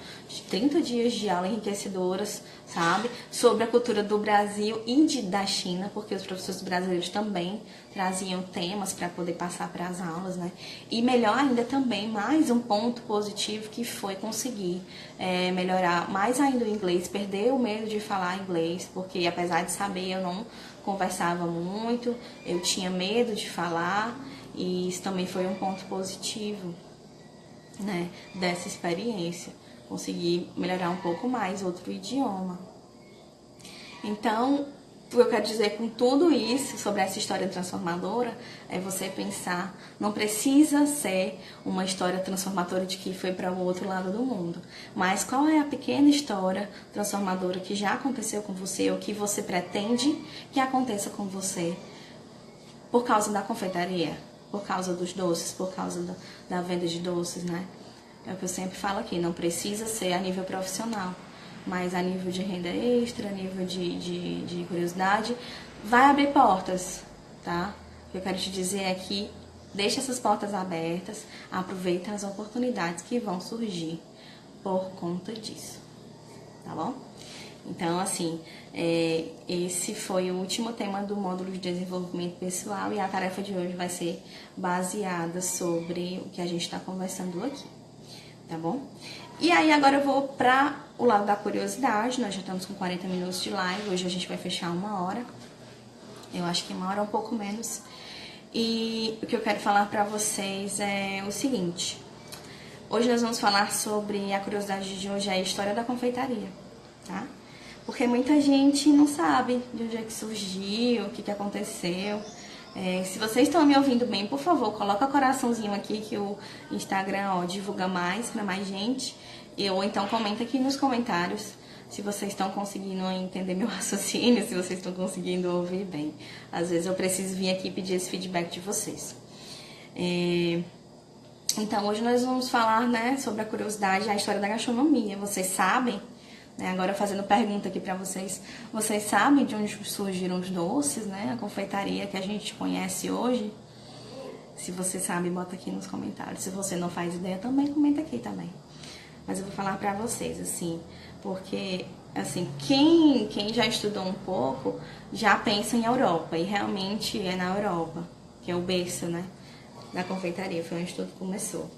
30 dias de aula enriquecedoras, sabe, sobre a cultura do Brasil e da China, porque os professores brasileiros também traziam temas para poder passar para as aulas, né, e melhor ainda também, mais um ponto positivo que foi conseguir melhorar mais ainda o inglês, perder o medo de falar inglês, porque apesar de saber, eu não conversava muito, eu tinha medo de falar, e isso também foi um ponto positivo, né, dessa experiência, conseguir melhorar um pouco mais outro idioma. Então, o que eu quero dizer com tudo isso, sobre essa história transformadora, é você pensar, não precisa ser uma história transformadora de que foi para o outro lado do mundo, mas qual é a pequena história transformadora que já aconteceu com você, ou que você pretende que aconteça com você, por causa da confeitaria, por causa dos doces, por causa da venda de doces, né? É o que eu sempre falo aqui, não precisa ser a nível profissional, mas a nível de renda extra, a nível de curiosidade, vai abrir portas, tá? O que eu quero te dizer é que deixa essas portas abertas, aproveita as oportunidades que vão surgir por conta disso, tá bom? Então, assim, esse foi o último tema do módulo de desenvolvimento pessoal, e a tarefa de hoje vai ser baseada sobre o que a gente está conversando aqui, tá bom? E aí agora eu vou para o lado da curiosidade. Nós já estamos com 40 minutos de live, hoje a gente vai fechar 1 hora, eu acho que 1 hora é um pouco menos. E o que eu quero falar para vocês é o seguinte: hoje nós vamos falar sobre, a curiosidade de hoje é a história da confeitaria, tá? Porque muita gente não sabe de onde é que surgiu, o que aconteceu. Se vocês estão me ouvindo bem, por favor, coloca coraçãozinho aqui que o Instagram divulga mais para mais gente. Ou então comenta aqui nos comentários se vocês estão conseguindo entender meu raciocínio, se vocês estão conseguindo ouvir bem. Às vezes eu preciso vir aqui pedir esse feedback de vocês. Então hoje nós vamos falar, né, sobre a curiosidade, a história da gastronomia. Vocês sabem, né? Agora fazendo pergunta aqui pra vocês, vocês sabem de onde surgiram os doces, né? A confeitaria que a gente conhece hoje? Se você sabe, bota aqui nos comentários. Se você não faz ideia, também comenta aqui também. Mas eu vou falar pra vocês, assim, porque, assim, quem já estudou um pouco, já pensa em Europa, e realmente é na Europa, que é o berço, né, da confeitaria, foi onde tudo começou.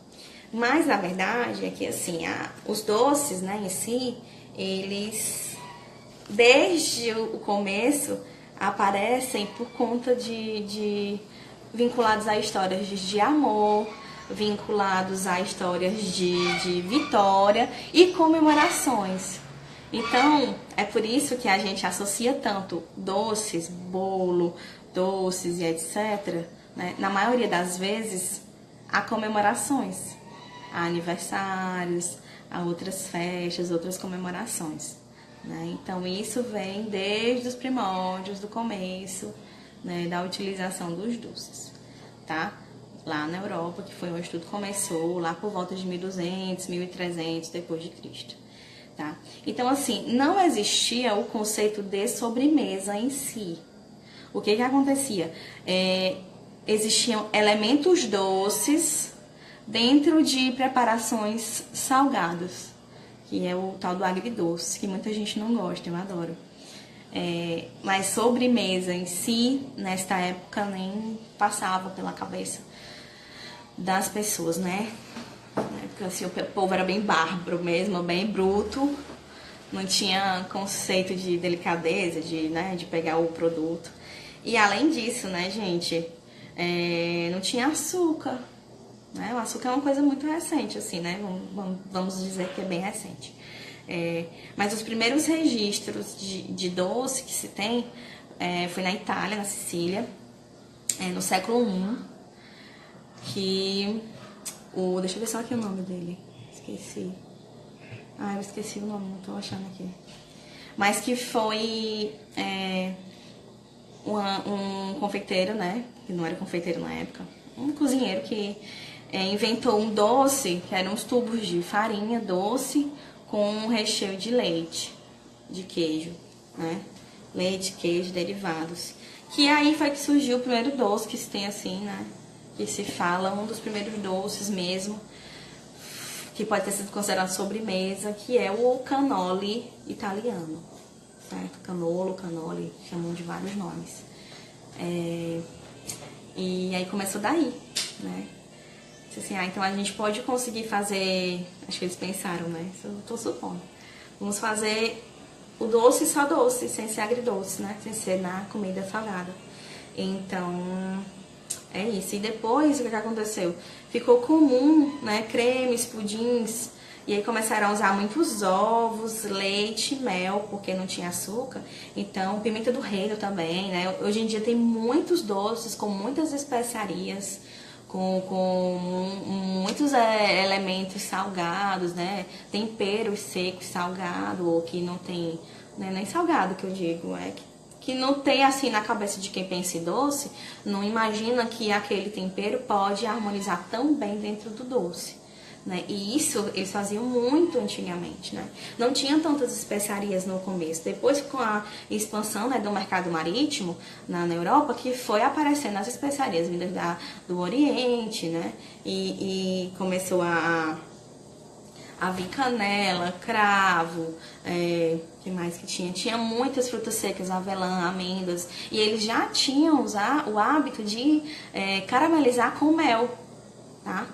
Mas, na verdade, é que, assim, os doces, né, em si, eles, desde o começo, aparecem por conta vinculados a histórias de amor, vinculados a histórias de vitória e comemorações. Então, é por isso que a gente associa tanto doces, bolo, doces e etc., né, na maioria das vezes, a comemorações, a aniversários, a outras festas, outras comemorações, né? Então, isso vem desde os primórdios, do começo, né, da utilização dos doces, tá? Lá na Europa, que foi onde tudo começou, lá por volta de 1200, 1300 depois de Cristo, tá? Então, assim, não existia o conceito de sobremesa em si. O que acontecia? Existiam elementos doces dentro de preparações salgadas, que é o tal do agridoce, que muita gente não gosta, eu adoro. Mas sobremesa em si, nesta época, nem passava pela cabeça das pessoas, né? Porque assim, o povo era bem bárbaro mesmo, bem bruto, não tinha conceito de delicadeza, de pegar o produto. E além disso, né, gente, não tinha açúcar, né? O açúcar é uma coisa muito recente, assim, né? Vamos dizer que é bem recente. Mas os primeiros registros de doce que se tem foi na Itália, na Sicília, no século I, que deixa eu ver só aqui o nome dele, esqueci. Eu esqueci o nome, não tô achando aqui. Mas que foi um confeiteiro, né, que não era confeiteiro na época, um cozinheiro que inventou um doce, que eram uns tubos de farinha doce, com um recheio de leite, de queijo, né? Leite, queijo, derivados. Que aí foi que surgiu o primeiro doce que se tem assim, né? Que se fala, um dos primeiros doces mesmo, que pode ter sido considerado sobremesa, que é o cannoli italiano, certo? Canolo, cannoli, chamam de vários nomes. E aí começou daí, né? Assim, então a gente pode conseguir fazer, acho que eles pensaram, né? Isso eu tô supondo. Vamos fazer o doce só doce, sem ser agridoce, né? Sem ser na comida salgada. Então, é isso. E depois, o que aconteceu? Ficou comum, né? Cremes, pudins. E aí começaram a usar muitos ovos, leite, mel, porque não tinha açúcar. Então, pimenta do reino também, né? Hoje em dia tem muitos doces com muitas especiarias, com muitos elementos salgados, né? Temperos secos, salgado, ou que não tem, né? Nem salgado que eu digo, que não tem assim na cabeça de quem pensa em doce, não imagina que aquele tempero pode harmonizar tão bem dentro do doce, né? E isso eles faziam muito antigamente, né? Não tinha tantas especiarias no começo. Depois, com a expansão, né, do mercado marítimo na Europa, que foi aparecendo as especiarias vindas do Oriente, né? E começou a vir canela, cravo, que mais que tinha? Tinha muitas frutas secas, avelã, amêndoas, e eles já tinham o hábito de caramelizar com mel, tá?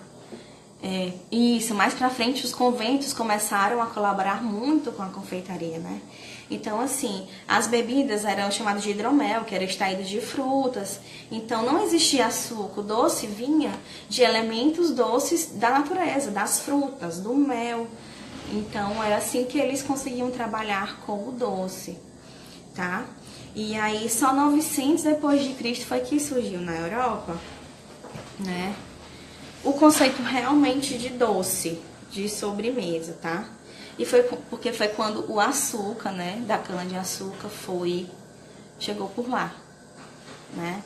Isso, mais pra frente os conventos começaram a colaborar muito com a confeitaria, né? Então, assim, as bebidas eram chamadas de hidromel, que era extraído de frutas. Então, não existia açúcar. O doce vinha de elementos doces da natureza, das frutas, do mel. Então, era assim que eles conseguiam trabalhar com o doce, tá? E aí, só 900 depois de Cristo foi que surgiu na Europa, né? O conceito realmente de doce, de sobremesa, tá? E foi porque foi quando o açúcar, né, da cana-de-açúcar chegou por lá, né?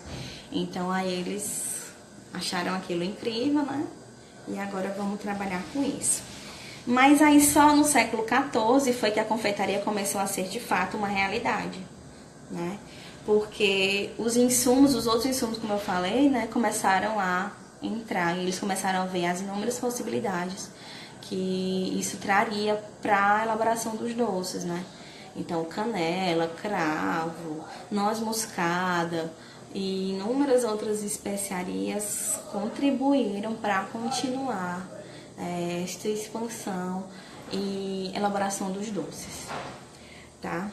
Então aí eles acharam aquilo incrível, né? E agora vamos trabalhar com isso. Mas aí só no século XIV foi que a confeitaria começou a ser de fato uma realidade, né? Porque os insumos, os outros insumos, como eu falei, né, começaram a entrar e eles começaram a ver as inúmeras possibilidades que isso traria para a elaboração dos doces, né? Então, canela, cravo, noz moscada e inúmeras outras especiarias contribuíram para continuar esta expansão e elaboração dos doces, tá?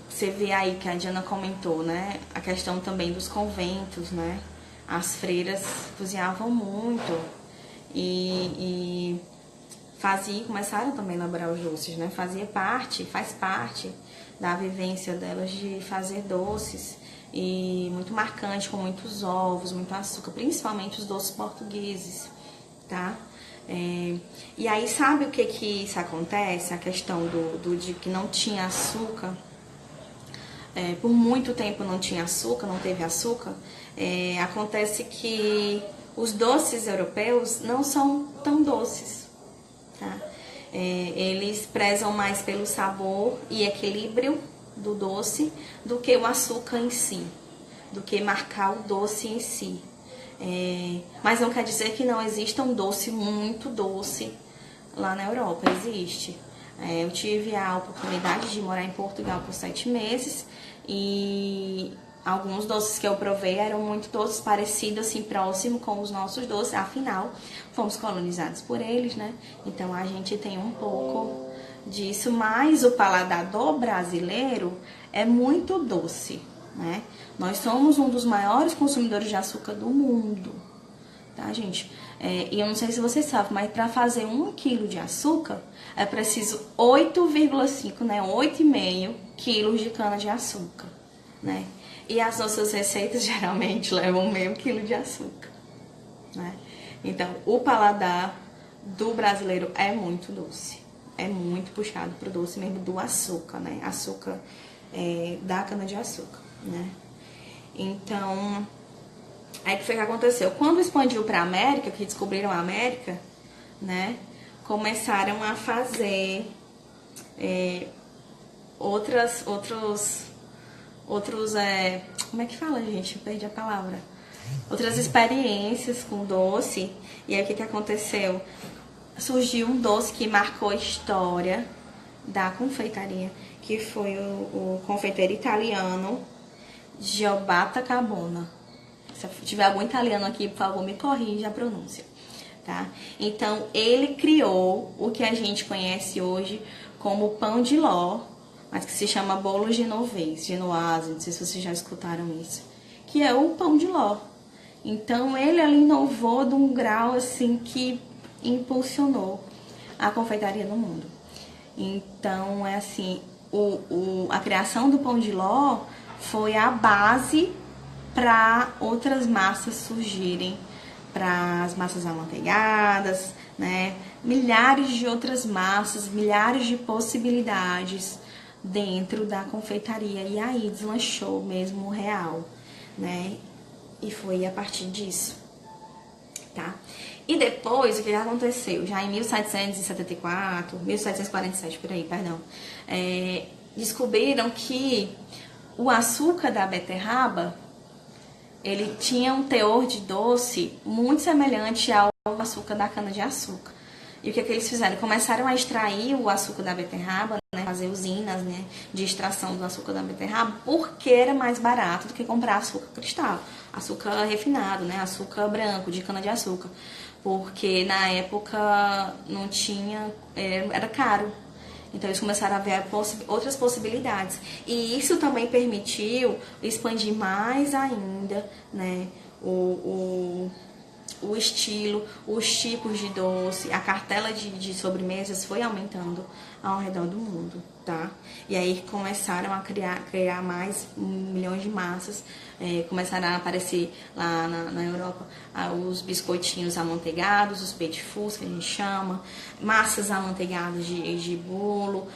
Você vê aí que a Diana comentou, né? A questão também dos conventos, né? As freiras cozinhavam muito e começaram também a elaborar os doces, né? Faz parte da vivência delas de fazer doces e muito marcante, com muitos ovos, muito açúcar, principalmente os doces portugueses, tá? E aí, sabe o que isso acontece? A questão de que não tinha açúcar, por muito tempo não tinha açúcar, não teve açúcar, acontece que os doces europeus não são tão doces, tá? Eles prezam mais pelo sabor e equilíbrio do doce do que o açúcar em si, do que marcar o doce em si. Mas não quer dizer que não exista um doce muito doce lá na Europa, existe. Eu tive a oportunidade de morar em Portugal por 7 meses e alguns doces que eu provei eram muito doces, parecidos, assim, próximo com os nossos doces, afinal, fomos colonizados por eles, né? Então a gente tem um pouco disso, mas o paladar do brasileiro é muito doce, né? Nós somos um dos maiores consumidores de açúcar do mundo, tá, gente? E eu não sei se vocês sabem, mas para fazer 1 quilo de açúcar é preciso 8,5, né? 8,5 quilos de cana de açúcar, né? E as nossas receitas geralmente levam meio quilo de açúcar, né? Então, o paladar do brasileiro é muito doce, é muito puxado pro doce mesmo do açúcar, né? Açúcar da cana de açúcar, né? Então, aí que foi que aconteceu? Quando expandiu para a América, que descobriram a América, né? Começaram a fazer outros, como é que fala, gente? Eu perdi a palavra. Outras experiências com doce. E aí o que aconteceu? Surgiu um doce que marcou a história da confeitaria, que foi o confeiteiro italiano Giovanni Cabona. Se tiver algum italiano aqui, por favor, me corrija a pronúncia, tá? Então, ele criou o que a gente conhece hoje como pão de ló, mas que se chama bolo genoese, não sei se vocês já escutaram isso, que é o pão de ló. Então, ele ali inovou de um grau, assim, que impulsionou a confeitaria no mundo. Então, é assim, a criação do pão de ló foi a base para outras massas surgirem, para as massas amanteigadas, né? Milhares de outras massas, milhares de possibilidades dentro da confeitaria. E aí deslanchou mesmo o real, né? E foi a partir disso, tá? E depois, o que aconteceu? Já em 1774, 1747, por aí, perdão, descobriram que o açúcar da beterraba, ele tinha um teor de doce muito semelhante ao açúcar da cana-de-açúcar. E o que eles fizeram? Começaram a extrair o açúcar da beterraba, né, fazer usinas, né, de extração do açúcar da beterraba, porque era mais barato do que comprar açúcar cristal, açúcar refinado, né, açúcar branco, de cana-de-açúcar. Porque na época não tinha, era caro. Então eles começaram a ver outras possibilidades. E isso também permitiu expandir mais ainda, né, o estilo, os tipos de doce, a cartela de sobremesas foi aumentando ao redor do mundo, tá? E aí começaram a criar mais milhões de massas, começaram a aparecer lá na Europa os biscoitinhos amanteigados, os petit fours, que a gente chama, massas amanteigadas de bolo,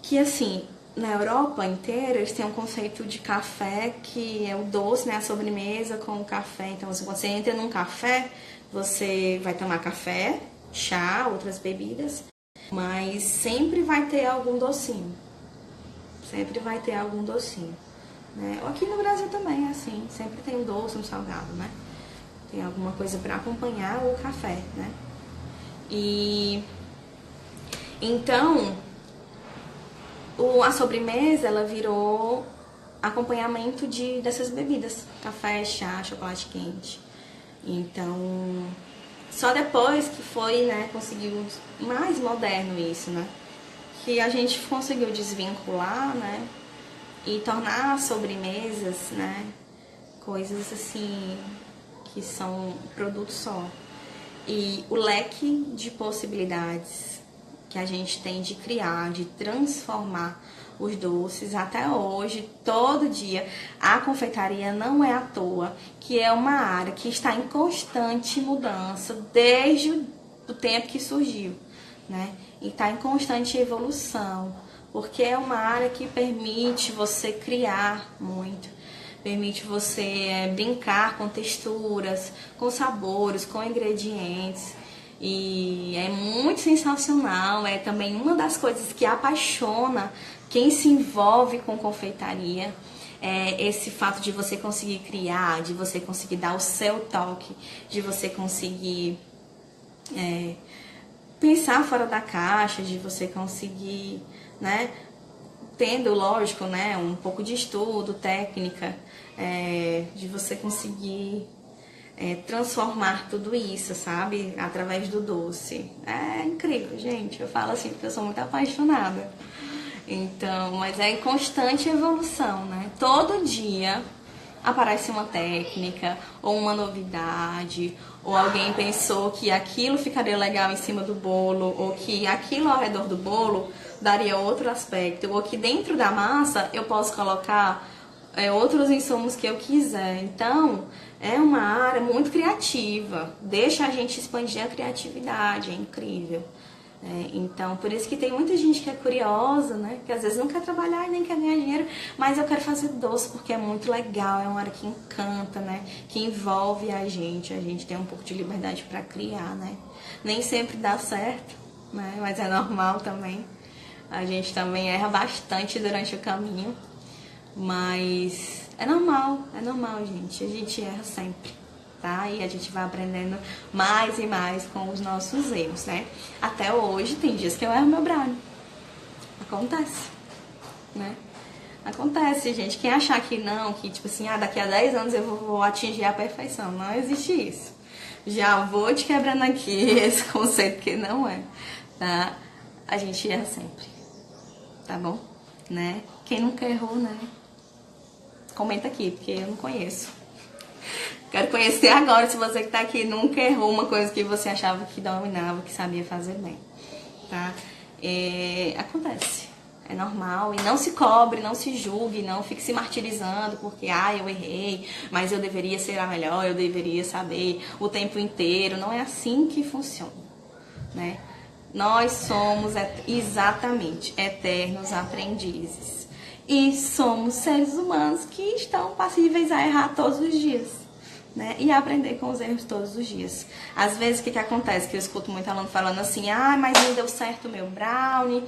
que assim, na Europa inteira, eles têm um conceito de café, que é o doce, né, a sobremesa com o café. Então, se você entra num café, você vai tomar café, chá, outras bebidas, mas sempre vai ter algum docinho. Sempre vai ter algum docinho, né? Aqui no Brasil também é assim, sempre tem um doce, um salgado, né? Tem alguma coisa para acompanhar o café, né? E então a sobremesa ela virou acompanhamento dessas bebidas, café, chá, chocolate quente. Então só depois que foi, né, conseguiu mais moderno isso, né? Que a gente conseguiu desvincular, né? E tornar as sobremesas, né? Coisas assim que são produto só. E o leque de possibilidades que a gente tem de criar, de transformar os doces até hoje, todo dia, a confeitaria não é à toa, que é uma área que está em constante mudança desde o tempo que surgiu, né? E está em constante evolução, porque é uma área que permite você criar muito, permite você brincar com texturas, com sabores, com ingredientes. E é muito sensacional, é também uma das coisas que apaixona quem se envolve com confeitaria. É esse fato de você conseguir criar, de você conseguir dar o seu toque, de você conseguir pensar fora da caixa, de você conseguir, né, tendo, lógico, né, um pouco de estudo, técnica, de você conseguir transformar tudo isso, sabe, através do doce. É incrível, gente, eu falo assim porque eu sou muito apaixonada. Então, mas é em constante evolução, né? Todo dia aparece uma técnica ou uma novidade, ou alguém pensou que aquilo ficaria legal em cima do bolo, ou que aquilo ao redor do bolo daria outro aspecto, ou que dentro da massa eu posso colocar outros insumos que eu quiser. Então, é uma área muito criativa, deixa a gente expandir a criatividade, é incrível. Então, por isso que tem muita gente que é curiosa, né? Que às vezes não quer trabalhar e nem quer ganhar dinheiro, mas eu quero fazer doce porque é muito legal, é uma área que encanta, né? Que envolve a gente tem um pouco de liberdade para criar, né? Nem sempre dá certo, né? Mas é normal também. A gente também erra bastante durante o caminho, mas é normal, gente. A gente erra sempre. Tá? E a gente vai aprendendo mais e mais com os nossos erros, né? Até hoje tem dias que eu erro meu brownie. Acontece, né? Acontece, gente. Quem achar que não, que tipo assim, daqui a 10 anos eu vou atingir a perfeição. Não existe isso. Já vou te quebrando aqui esse conceito que não é, tá? A gente erra sempre, tá bom? Né? Quem nunca errou, né? Comenta aqui, porque eu não conheço. Quero conhecer agora se você que tá aqui nunca errou uma coisa que você achava que dominava, que sabia fazer bem, tá? Acontece, é normal. E não se cobre, não se julgue, não fique se martirizando porque, eu errei, mas eu deveria ser a melhor, eu deveria saber o tempo inteiro. Não é assim que funciona, né? Nós somos exatamente eternos aprendizes. E somos seres humanos que estão passíveis a errar todos os dias, né? E aprender com os erros todos os dias. Às vezes, o que acontece? Que eu escuto muito aluno falando assim, mas não deu certo o meu brownie,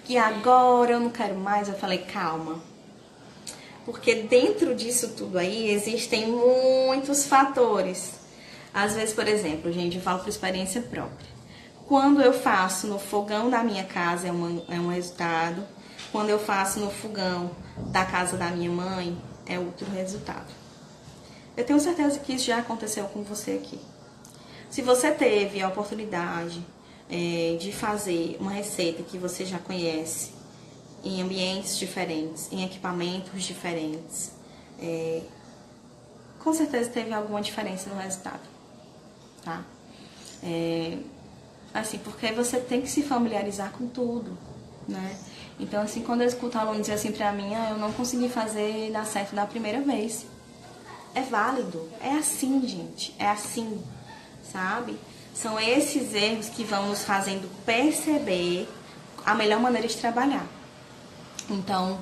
e agora eu não quero mais. Eu falei, calma. Porque dentro disso tudo aí, existem muitos fatores. Às vezes, por exemplo, gente, eu falo por experiência própria. Quando eu faço no fogão da minha casa, é um resultado. Quando eu faço no fogão da casa da minha mãe, é outro resultado. Eu tenho certeza que isso já aconteceu com você aqui. Se você teve a oportunidade de fazer uma receita que você já conhece, em ambientes diferentes, em equipamentos diferentes, com certeza teve alguma diferença no resultado, tá? Assim, porque você tem que se familiarizar com tudo, né? Então, assim, quando eu escuto aluno dizer assim pra mim, eu não consegui fazer dar certo da primeira vez. É válido, é assim, gente, é assim, sabe? São esses erros que vão nos fazendo perceber a melhor maneira de trabalhar. Então,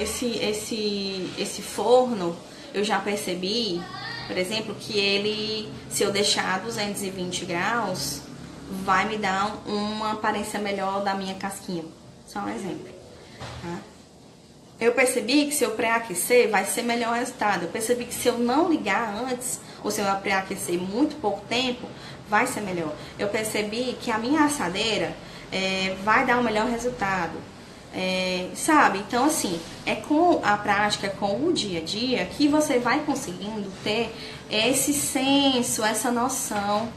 esse forno eu já percebi por exemplo, que ele, se eu deixar a 220 graus, vai me dar uma aparência melhor da minha casquinha. Só um exemplo, tá? Eu percebi que se eu pré-aquecer, vai ser melhor o resultado. Eu percebi que se eu não ligar antes, ou se eu pré-aquecer muito pouco tempo, vai ser melhor. Eu percebi que a minha assadeira vai dar um melhor resultado. Sabe? Então, assim, é com a prática, com o dia a dia, que você vai conseguindo ter esse senso, essa noção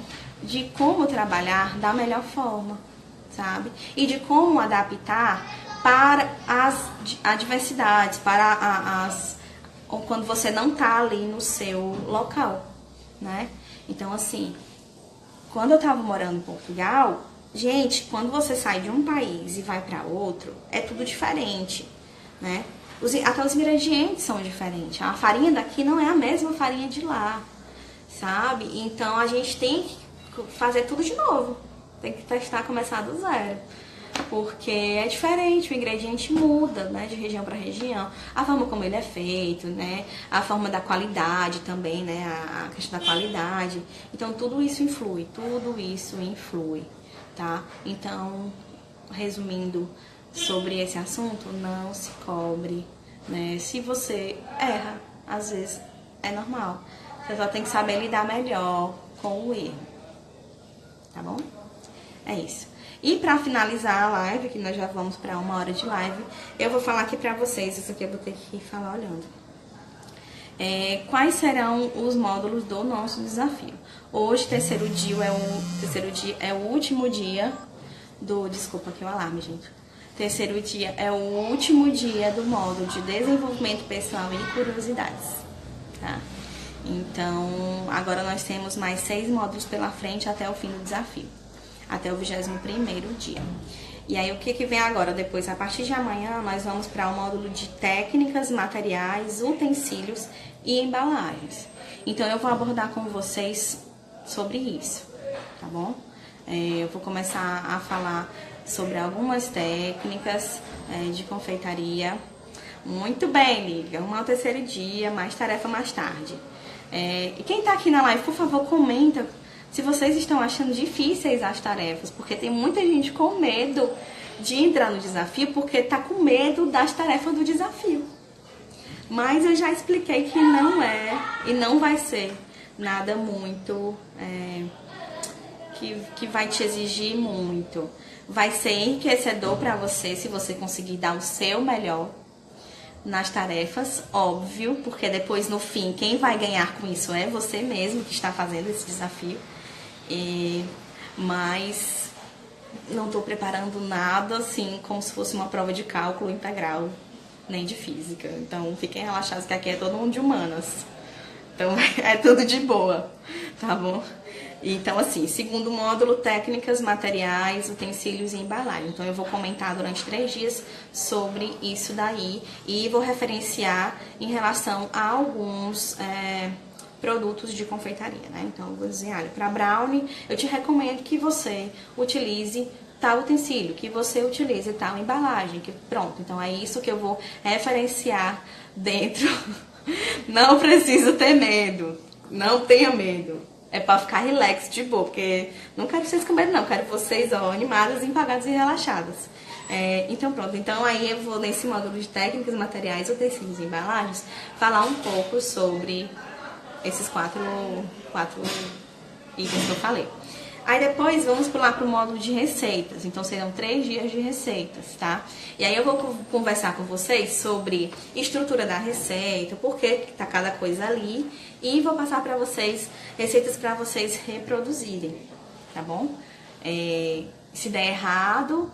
de como trabalhar da melhor forma, sabe? E de como adaptar para as adversidades, para quando você não tá ali no seu local, né? Então, assim, quando eu tava morando em Portugal, gente, quando você sai de um país e vai para outro, é tudo diferente, né? Até os ingredientes são diferentes. A farinha daqui não é a mesma farinha de lá, sabe? Então a gente tem que fazer tudo de novo. Tem que testar, começar do zero. Porque é diferente, o ingrediente muda, né, de região para região. A forma como ele é feito, né, a forma da qualidade também, né, a questão da qualidade. Então tudo isso influi, tá? Então, resumindo sobre esse assunto, não se cobre, né? Se você erra, às vezes é normal. Você só tem que saber lidar melhor com o erro, tá bom? É isso. E pra finalizar a live, que nós já vamos pra 1 hora de live, eu vou falar aqui pra vocês, isso aqui eu vou ter que falar olhando. Quais serão os módulos do nosso desafio? Hoje, terceiro dia é o último dia do... Desculpa aqui o alarme, gente. Terceiro dia é o último dia do módulo de desenvolvimento pessoal e curiosidades, tá? Então, agora nós temos mais 6 módulos pela frente até o fim do desafio, até o 21º dia. E aí, o que vem agora? Depois, a partir de amanhã, nós vamos para o módulo de técnicas, materiais, utensílios e embalagens. Então, eu vou abordar com vocês sobre isso, tá bom? Eu vou começar a falar sobre algumas técnicas de confeitaria. Muito bem, Lívia. Ao terceiro dia, mais tarefa mais tarde. E quem tá aqui na live, por favor, comenta se vocês estão achando difíceis as tarefas, porque tem muita gente com medo de entrar no desafio porque tá com medo das tarefas do desafio. Mas eu já expliquei que não é e não vai ser nada muito que vai te exigir muito. Vai ser enriquecedor para você se você conseguir dar o seu melhor nas tarefas, óbvio, porque depois no fim quem vai ganhar com isso é você mesmo que está fazendo esse desafio. Mas não estou preparando nada assim como se fosse uma prova de cálculo integral, nem de física. Então fiquem relaxados que aqui é todo mundo de humanas. Então é tudo de boa, tá bom? Então assim, segundo módulo, técnicas, materiais, utensílios e embalagem. Então eu vou comentar durante 3 dias sobre isso daí e vou referenciar em relação a alguns produtos de confeitaria, né? Então, eu vou dizer, olha, para brownie, eu te recomendo que você utilize tal utensílio, que você utilize tal embalagem, que pronto. Então, é isso que eu vou referenciar dentro. Não precisa ter medo, não tenha medo. É para ficar relax, de boa, porque não quero vocês com medo, não. Quero vocês, animadas, empolgadas e relaxadas. Então, pronto. Então, aí eu vou, nesse módulo de técnicas, materiais, utensílios e embalagens, falar um pouco sobre esses quatro itens que eu falei. Aí depois vamos pular para o módulo de receitas. Então serão 3 dias de receitas, tá? E aí eu vou conversar com vocês sobre estrutura da receita, por que tá cada coisa ali. E vou passar para vocês receitas para vocês reproduzirem, tá bom? Se der errado,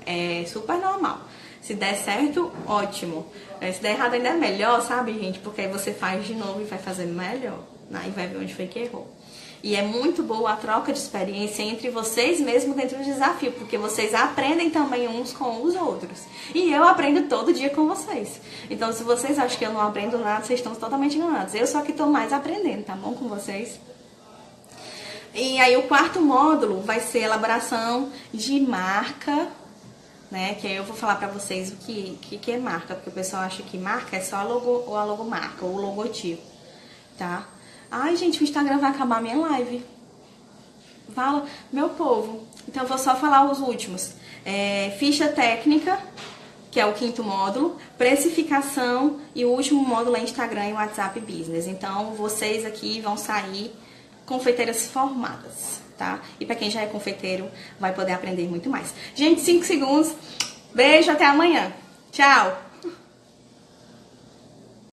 é super normal. Se der certo, ótimo. Se der errado ainda é melhor, sabe, gente? Porque aí você faz de novo e vai fazer melhor. Aí vai ver onde foi que errou. E é muito boa a troca de experiência entre vocês mesmos dentro do desafio, porque vocês aprendem também uns com os outros. E eu aprendo todo dia com vocês. Então, se vocês acham que eu não aprendo nada, vocês estão totalmente enganados. Eu só que estou mais aprendendo, tá bom, com vocês? E aí o 4º módulo vai ser elaboração de marca, né? Que aí eu vou falar pra vocês o que é marca, porque o pessoal acha que marca é só a logomarca ou o logotipo. tá? Ai, gente, o Instagram vai acabar a minha live. Fala, meu povo. Então, eu vou só falar os últimos. Ficha técnica, que é o 5º módulo, precificação e o último módulo é Instagram e WhatsApp Business. Então, vocês aqui vão sair confeiteiras formadas, tá? E para quem já é confeiteiro, vai poder aprender muito mais. Gente, 5 segundos. Beijo, até amanhã. Tchau!